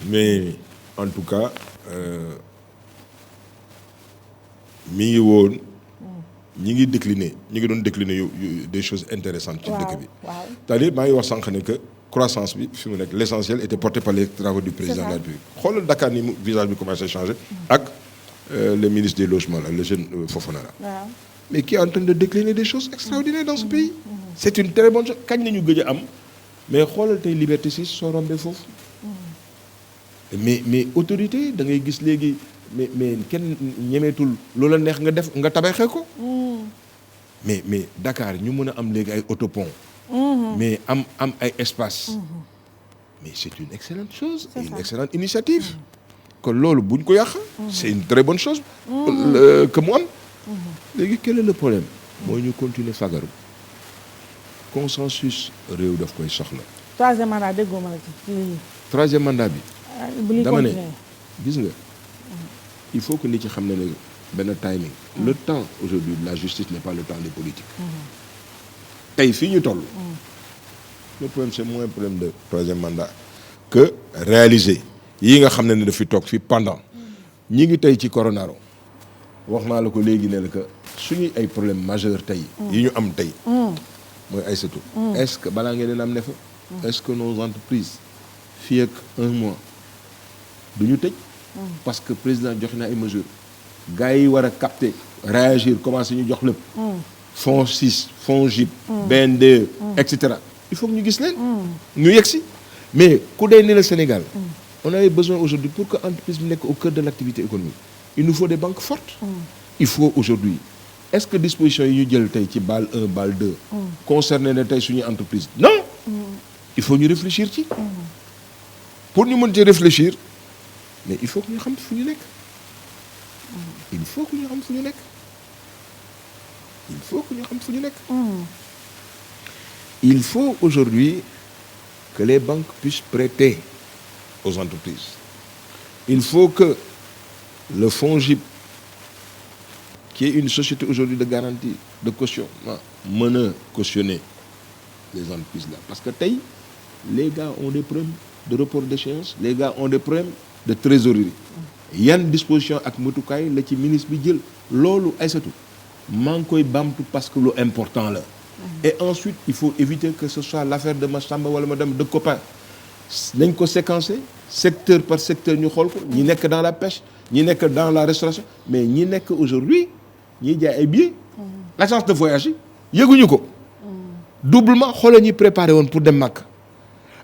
mais en tout cas mi ngi woon ñi ngi doon décliner des choses intéressantes ci dëkk bi c'est-à-dire maa ngi wax sànq ne que croissance bi fi mu nekk l'essentiel était porté par les travaux du président de la République xoolal Dakar ni mu visage bi commencé changer ak le ministre des logements là le jeune Fofana là mais qui est en train de décliner des choses extraordinaires dans ce pays c'est une très bonne chose kañ nañu gëj a am mais xoolal tey Liberté 6 soo rombee foofu mais autorité da ngay gis léegi mais kenn ñemeetul loola neex nga def nga tabaxee ko mais Dakar ñu mën a am léegi ay autopont mais am ay espace mais c'est une excellente chose et une excellente initiative kon loolu buñ ko yàq c'est une très bonne chose que mu am léegi quel est le problème mooy ñu continuer fagaru consensus réew daf koy soxla 3e mandat déggoo ma la ci lii 3e mandat bi dama ne gis nga il faut que nit ci xam ne ne benn timing le temps aujourd'hui de la justice n'est pas le temps des politiques tey fii ñu toll le problème c'est moins un problème de 3e mandat que réaliser yi nga xam ne daf fi toog fi pendant ñi ngi tey ci coronaro wax naa la ko léegi ne la que suñuy ay problème majeur tey yi ñu am tey mooy Aïssatou est-ce que balaa ngeen am ne fa est-ce que nos entreprises fii ak 1 mois du ñu tëj parce que président joxe na ay mesures gars yi war a capter réagir commencer ñu jox lépp fonds 6 fonds JIP BNDE et cetera il faut que ñu gis leen ñu yegg si mais ku dee ni le Sénégal on avait besoin aujourd'hui pour que entreprise bi nekk au cœur de l'activité économique il nous faut des banques fortes il faut aujourd'hui est-ce que disposition yi ñu jël tey ci BAL 1 BAL 2 concerné na tey suñuy entreprise non il faut ñu réfléchir ci pour ñu mën ci réfléchir mais il faut que ñu xam fu ñu nekk il faut que ñu xam fu ñu nekk il faut que ñu xam fu ñu nekk il faut aujourd'hui que les banques puissent prêter aux entreprises il faut que le fonds JIP qui est une société aujourd'hui de garantie de caution mën a cautionner les entreprises là parce que tey les gars ont des problèmes de report d'échéance les gars ont des problèmes de trésorerie yan disposition ak matukaay la ci ministre bi jël loolu Aïssatou maa ngi koy bamtu parce que lu important la et ensuite il faut éviter que ce soit l'affaire de Massamba wala madame de copain nañ ko séquencer secteur par secteur ñu xool ko ñi nekk dans la pêche ñi nekk dans la restauration mais ñi nekk aujourd'hui ñiy jaay ay billets l'agence de voyage yi yëguñu ko doublement xoolal ñi préparé woon pour dem Makka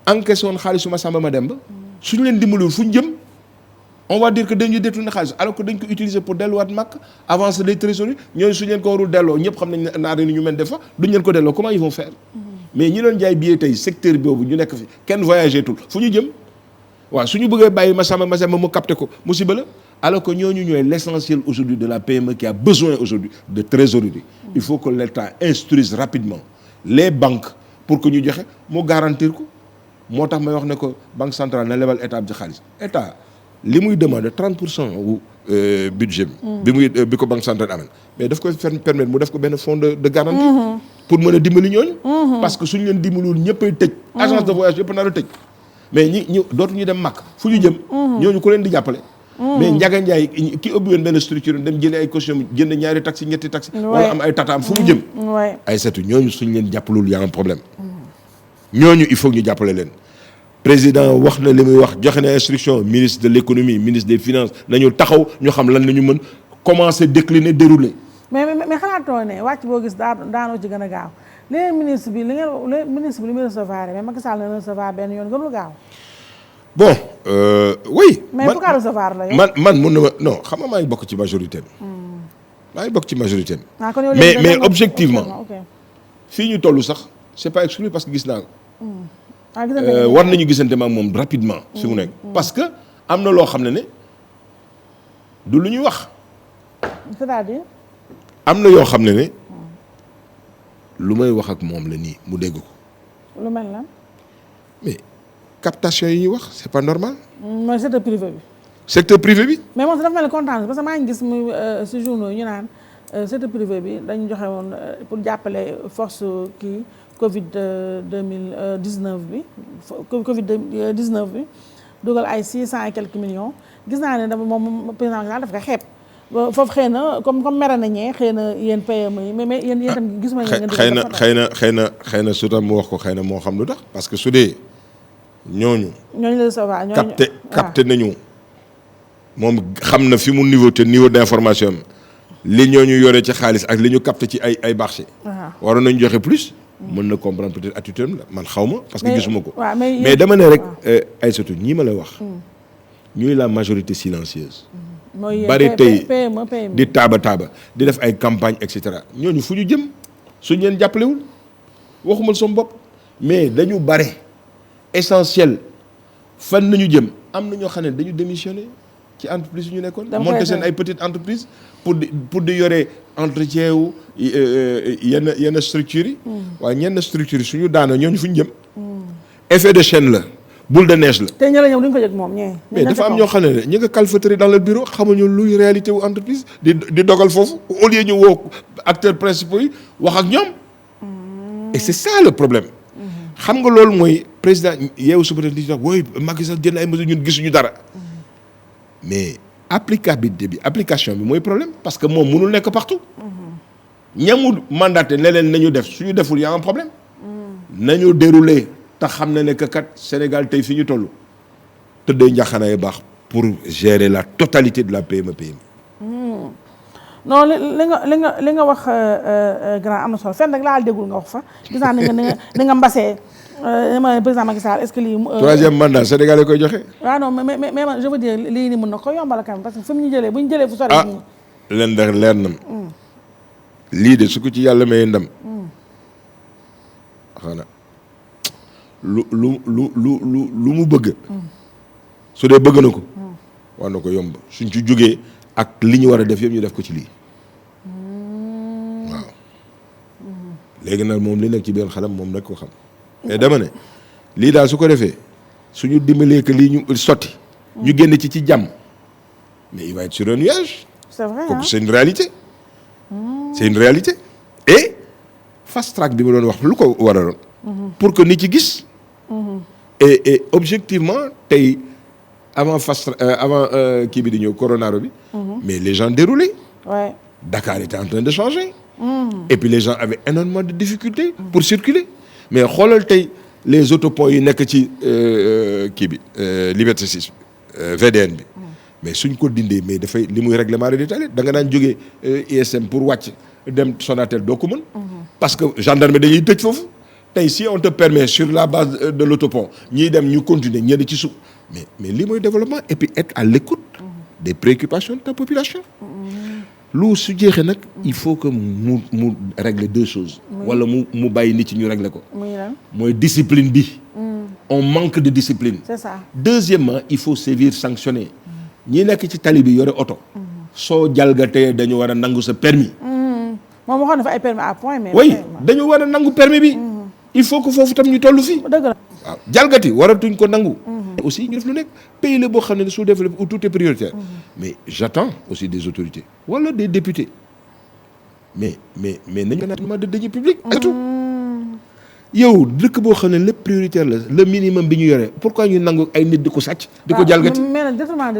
encaissé woon xaalisu Massamba Mademba suñu leen dimbaliwul fu ñu jëm on va dire que dañuy détourner xaalis alors que dañ ko utiliser pour delluwaat Makka avancer les trésoriers ñooñu suñu leen ko warul delloo ñëpp xam nañ ne naar ni ñu mel def fa duñ leen ko delloo comment ils vont faire mais ñi doon jaay billet tey secteur boobu ñu nekk fi kenn voyagé tul fu ñu jëm waaw suñu bëggee bàyyi Massamba mu capté ko musiba la alors que ñooñu ñooy l'essentiel aujourd'hui de la PME qui a besoin aujourd'hui de trésorerie il faut que l'État instruise rapidement les banques pour que ñu joxe mu garantir ko moo tax may wax ne ko banque centrale na lebal état bi ci xaalis état li muy demande 30% wu budget bi ko banque centrale amee mais daf koy permettre mu def ko benn fonds de garantie pour mën a dimbali ñooñu parce que suñu leen dimbaliwul ñëppay tëj agence de voyage yëpp nar a tëj mais ñi dootuñu dem màkk fu ñu jëm ñooñu ku leen di jàppale mais Ndiaga Ndiaye ki ubbi woon benn structure dem jëlee ay caution jënd ñaari taxi ñetti taxi wala am ay tataam fu mu jëm ay setu ñooñu suñu leen jàppalul yaa am problème ñooñu il faut ñu jàppale leen président wax na li muy wax joxe na instruction ministre de l'économie ministre des finances nañu taxaw ñu xam lan la ñu mën commencer décliner dérouler mais xalaatoo ne wàcc boo gis daanoo ci gën a gaaw léegi ministre bi ministre bi li muy recevoir mais Macky Sall na recevoir benn yoon gënul gaaw. bon oui. mais pourquoi recevoir la yow. man mun na ma non xam nga maa ngi bokk ci majorité bi. maa ngi bokk ci majorité bi. mais objectivement fii ñu toll sax c'est pas exclu parce que gis naa ko. war nañu gisante ma ak moom rapidement. fi mu nekk parce que am na loo xam ne du lu ñuy wax. c'est-à-dire. am na yoo xam ne lu may wax ak moom la nii mu dégg ko. lu mel na. mais captation yi ñuy wax c'est pas normal. mooy secteur privé bi. secteur privé bi. mais moom dafa mel ni kontaan parce que maa ngi gis muy si journaux yi ñu naan secteur privé bi dañu joxe woon pour jàppale force kii Covid 2019 bi Covid 19 bi dugal ay 600 et quelques millions gis naa ne dama moom président dafa ko xeeb. foofu xëy na comme mere na ñee xëy na yéen PME yi mais yéen tam gisuma xëy na su tam mu wax ko xëy na moo xam lu tax parce que su dee ñooñu la recevoir capté nañu moom xam na fi mu niveau d'information li ñooñu yore ci xaalis ak li ñu capté ci ay marché waroon nañu joxe plus mën na comprendre peut-être attitude am la man xaw ma parce que gisuma ko mais dama ne rek ay surtout ñii ma lay wax ñuy la majorité silencieuse bari tey di taaba di def ay campagne et cetera ñooñu fu ñu jëm suñ leen jàppalewul waxumal sama bopp mais dañu bare essentiel fan nañu jëm am na ñoo xam ne dañu démissionné ci entreprise yu ñu nekkoon monter seen ay petite entreprise pour di yore entretien wu yenn structures yi waaye ñenn structures yi suñu daana ñooñu fu ñu jëm effet de chaîne la boule de neige la. te ñeneen ñoom duñ ko yëg moom ñee. mais dafa am ñoo xam ne ñu nga calfeutrer dans le bureau xamuñu luy réalité wu entreprise di dogal foofu au lieu ñu woo acteurs principaux yi wax ak ñoom. et c'est ça le problème. xam nga loolu mooy président Yewwi Suba di wax wooy Macky Sall jël ay mesures ñun gisuñu dara. mais applicabilité bi application bi mooy problème parce que moom mënul nekk partout. ñamu mandaté ne leen nañu def suñu deful y a un problème. nañu dérouler. tax xam na ne que kat Sénégal tey fi ñu toll tëddee njaxanaay baax pour gérer la totalité de la PME. non li nga wax grand am na solo fenn rek laa déggul nga wax fa gis naa ni nga mbasee président Macky Sall est-ce que lii. troisième mandat Sénégal yi koy joxe. waaw non mais je veux dire lii nii mën na ko yombal quand même parce que fi mu ñu jëlee bu ñu jëlee fu sori. leen de leer na lii de su ko ci yàlla may ndam. xanaa. lu mu bëgg su dee bëgg na ko war na ko yomb suñ ci jógee ak li ñu war a def yëpp ñu def ko ci lii waaw léegi nag moom li nekk ci biir xelam moom nag ko xam mais dama ne lii daal su ko defee suñu dimbalee que lii ñu sotti ñu génn ci jàmm mais il va être sur un nuage. c'est vrai kooku c'est une réalité c'est une réalité et fast track bi ma doon wax lu ko waraloon pour que nit ci gis et objectivement tey avant kii bi di ñëw corona bi mais les gens déroulaient Dakar était en train de changer et puis les gens avaient énormément de difficultés pour circuler mais xoolal tey les autoponts yi nekk ci kii bi Liberté 6 VDN bi mais suñ ko dindee mais dafay li muy règlement de détail da nga daan jógee ISM pour wàcc dem Sonatel doo ko mën parce que gendarme dañuy tëj foofu tey si on te permet sur la base de l'autopont ñiy dem ñu continuer ñenn ci suuf mais lii mooy développement et puis être à l'écoute des préoccupations de ta population lu su jeexee nag il faut que mu régler deux choses wala mu bàyyi nit ci ñu régler ko mooy discipline bi on manque de discipline c'est ça. Deuxièmement il faut sévir sanctionner ñi nekk ci tali bi yore oto soo jalgatee dañu war a nangu sa permis moom waxoon na fa ay permis à point mais oui dañu war a nangu permis bi il faut que foofu tam ñu toll fii dëgg la waaw jalgati waratuñ ko nangu aussi ñu def lu nekk pays la boo xam ne sous-développé où tout est prioritaire mais j'attends aussi des autorités wala des députés mais nañu ko de deniers publics et tout yow dëkk boo xam ne lépp prioritaire la le minimum bi ñu yore pourquoi ñu nangu ay nit di ko sàcc di ko jalgati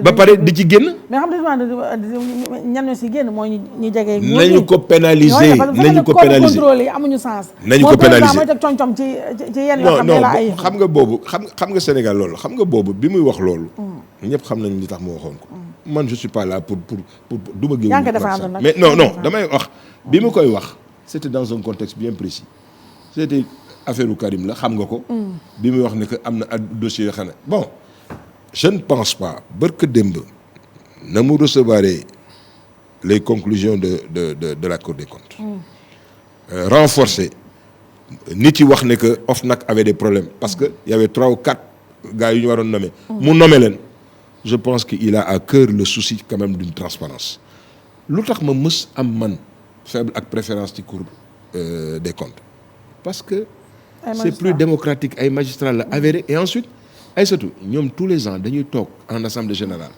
ba pare di ci génn mais xam ñan ñoo si génn mooy ñu jege nañu ko pénaliser nañu ko pénaliser contrôle yi amuñu sens nañu ko pénaliser mooy teg com-com ci yenn yoo xam ne la ay xam nga boobu xam nga Sénégal loolu xam nga boobu bi muy wax loolu ñëpp xam nañ li tax mu waxoon ko man je suis pas là pour du ma géew mais non damay wax bi mu koy wax c'était dans un contexte bien précis c'était affaire u Karim la xam nga ko. bi muy wax ne que am na dossier yoo xam ne bon je ne pense pas barke démb na mu recevoir les conclusions de la Cour des comptes. Renforcer nit yi wax ne que OFNAC avait des problèmes parce que y avait 3 ou 4 gars yu ñu waroon nommer. mu nommé leen. Je pense qu'il a à cœur le souci quand même d'une transparence lu tax ma mës am man faible ak préférence ci Cour des comptes parce que c'est plus démocratique ay magistrats la avéré et ensuite ay surtout ñoom tous les ans dañuy toog en assemblée générale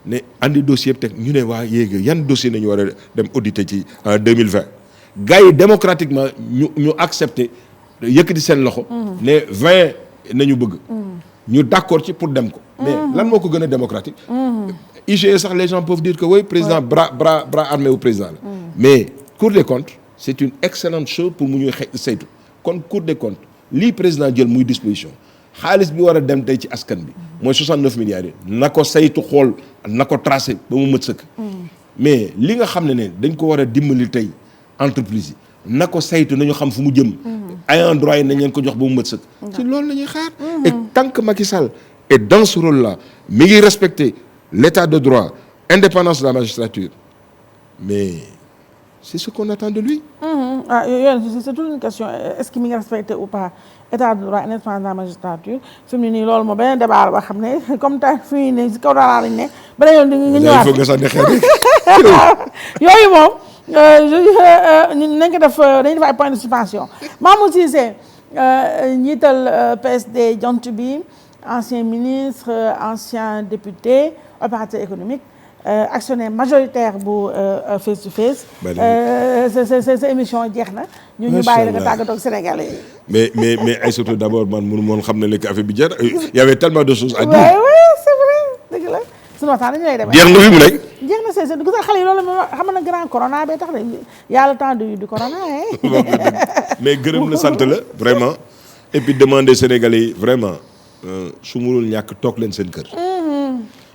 ne andi dossier bi teg ñu ne waa yéegi yan dossier nañu war a dem auditer ci en 2020 gars yi démocratiquement ñu accepté yëkkati seen loxo ne 20 nañu bëgg ñu d'accord ci pour dem ko mais lan moo ko gën a démocratique IGE sax les gens peuvent dire que oui président bras armé au président la mais Cour des comptes c'est une excellente chose pour mu ñuy saytu kon Cour des comptes lii président jël muy disposition xaalis bi war a dem tey ci askan bi mooy 69 milliards yi na ko saytu xool na ko tracé ba mu mët sëkk mais li nga xam ne dañ ko war a dimbali tey entreprise yi na ko saytu nañu xam fu mu jëm ayant droit yi nañ leen ko jox ba mu mët sëkk ci loolu la ñuy xaar et tant que Macky Sall est dans ce rôle là mi ngi respecter l'état de droit indépendance de la magistrature mais c'est ce qu'on attend de lui. C'est toute une question est-ce que mi ngi respecté ou pas état de droit indépendance de la magistrature fi mu ne nii loolu moom beneen débat ba xam ne comme tey fii ne si kaw daal lañ ne ba yoon di nga ñëwaat. il faut nga sax ne xeet yooyu moom nañ ko def dañuy def ay point de suspension Mamour Cissé njiital PSD jont bi ancien ministre ancien député opérateur économique actionnaire majoritaire bu face to face. sa émission jeex na. ñu bàyyi la nga tàggatoo ak Sénégalais yi. mais Aïssatou d'abord man mënu moon xam ne lekk affaire bi jeex y avait tellement de choses à dire. oui c'est vrai dëgg la sunu waxtaan dañu lay demee. jeex na fi mu nekk. jeex na c'est gis nga xale yi loolu xam na grand corona bee tax de y a le temps du corona mais gërëm la sant la vraiment et puis demander Sénégalais yi vraiment su mënul ñàkk toog leen seen kër.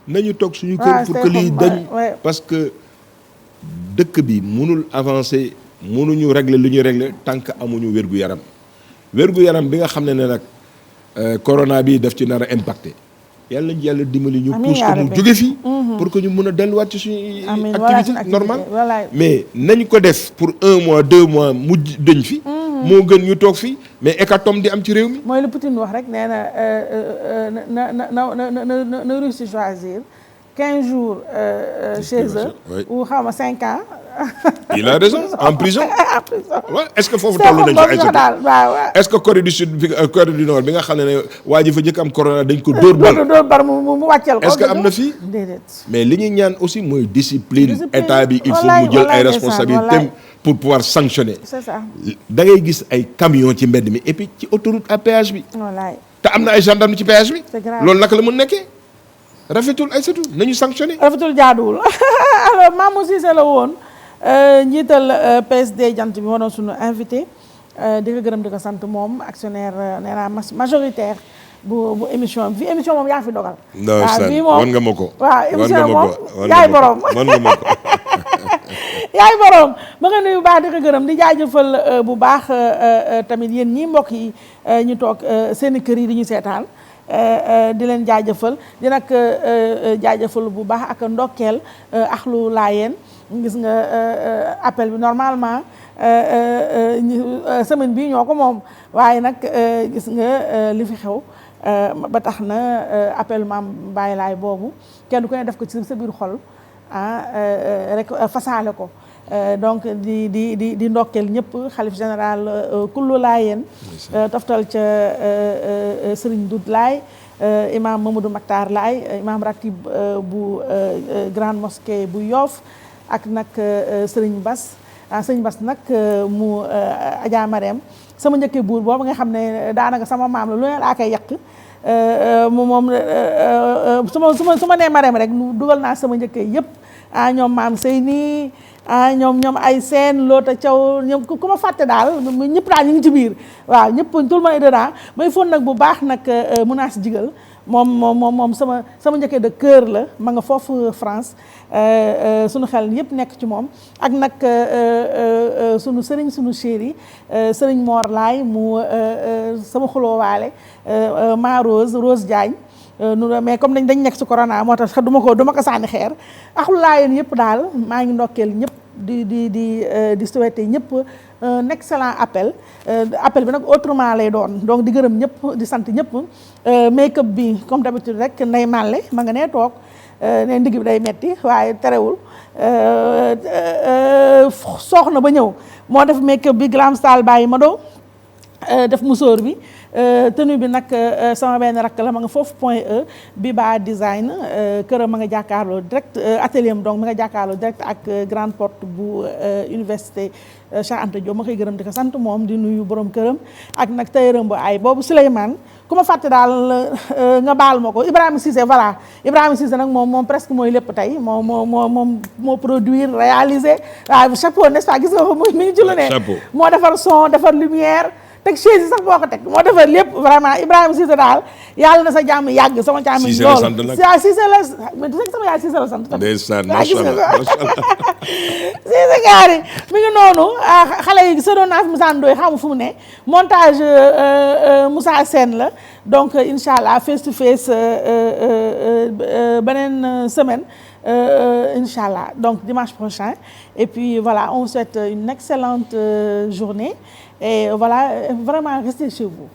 nañu toog suñu kër pour que lii dañ parce que dëkk bi mënul avancer mënuñu régler lu ñuy régler tant que amuñu wér-gu-yaram wér-gu-yaram bi nga xam ne nag corona bi daf ci nar a impacté yàlla nañu yàlla dimbali ñu pousse ko mu jóge fii pour que ñu mën a delluwaat ci suñuy activité normale mais nañ ko def pour 1 mois 2 mois mu dëñ fi moo gën ñu toog fii mais hécatombe di am ci réew mi. mooy lu Poutine wax rek nee na Russie choisir 15 jours chez eux ou xaw ma 5 ans. il a raison en prison. Ouais. Est-ce que foofu toll nañ ci ay est-ce que Corée du Sud bi Corée du Nord bi nga xam ne waa ji fa njëkk am corona dañ ko dóor bar mu wàcceel ko. est-ce que am na fii. déedéet mais li ñuy ñaan aussi mooy discipline état bi il faut mu jël ay responsabilités pour pouvoir sanctionner. c'est ça. da ngay gis ay camions ci mbedd mi et puis ci autoroute à péage bi. wallaay te am na ay gendarme ci péage bi. c'est grave loolu naka la mën nekkee rafetul ay surtout nañu sanctionner. rafetul jaaduwul alors Mamour Cissé la woon njiital PSD jant bi moo doon suñu invité di ko gërëm di ko sant moom actionnaire nee naa majoritaire bu émission bi émission moom yaa fi dogal. waaw bii moom wan nga ma ko. waaw émission moom yaay borom wan nga ma ko. yaay borom ma nga nuyu baax di ko gërëm di jaajëfal bu baax tamit yéen ñi mbokk yi ñu toog seen kër yi di ñu seetaan di leen jaajëfal di nag jaajëfal bu baax ak ndokkeel axlu laayeen gis nga appel bi normalement semaine bii ñoo ko moom waaye nag gis nga li fi xew ba tax na appel maam Baye Laay boobu kenn ku ne def ko ci sa biir xol rek fasaale ko donc di ndokkeel ñëpp xalif général kullu laayeen toftal ca Serigne Doud Laay imam Mamadou Maktar Laay imam ratib bu grande mosquée bu Yoff ak nag Serigne Bass Serigne Bass nag mu Adja Marème sama njëkkee buur boobu nga xam ne daanaka sama maam la lu ne laa koy yàq moom su ma nee Marème rek dugal naa sama njëkkee yëpp ñoom maam Seyni ñoom ay seen loota caw ñoom ku ma fàtte daal ñëpp daal ñu ngi ci biir waaw ñëpp tout le monde est dedans may fon nag bu baax nag munaas jigal moom sama njëkkee de cœur la ma nga foofu France sunu xel yëpp nekk ci moom ak nag sunu sëriñ sunu chéri sëriñ Mor Laay mu sama xuloowaale ma Rose Diagne mais comme dañ nekk ci corona moo tax duma ko sànni xeer axlu laayeen yëpp daal maa ngi ndokkeel ñëpp di souhaiter ñëpp un excellent appel bi nag autrement lay doon donc di gërëm ñëpp di sant ñëpp make-up bi comme d'habitude rek nday màlle ma nga nee toog ne ndigg bi day metti waaye terewul soox na ba ñëw moo def make-up bi glam style bàyyi ma doo def musóor bi tenue bi nag sama benn rakk la ma nga foofu Point E bi ba design këram ma nga jàkkaarloo direct atelier am donc ma nga jàkkaarloo direct ak grande porte bu université Cheikh Anta Diop ma koy gërëm di ko sant moom di nuyu borom këram ak nag tailleuram bu ay boobu Souleymane ku ma fàtte daal nga baal ma ko Ibrahima Cissé voilà Ibrahima Cissé nag moom presque mooy lépp tey moo produire réaliser waaw chapeau n'est-ce pas gis nga ko mi ngi ci lu ne moo defar son defar lumière teg chaise sax boo ko teg moo defar lépp vraiment Ibrahima Cissé daal yàlla na sa jàmm yàgg sama jàmm lool Cissé la mais du fekk sama yaay Cissé la sant Cissé gaari mi ngi noonu xale yi sa doon naa fi Moussa Ndoye xamu fu mu ne montage Moussa Sène la donc inchallah face to face beneen semaine inchallah donc dimanche prochain et puis voilà on vous souhaite une excellente journée et voilà vraiment restez chez vous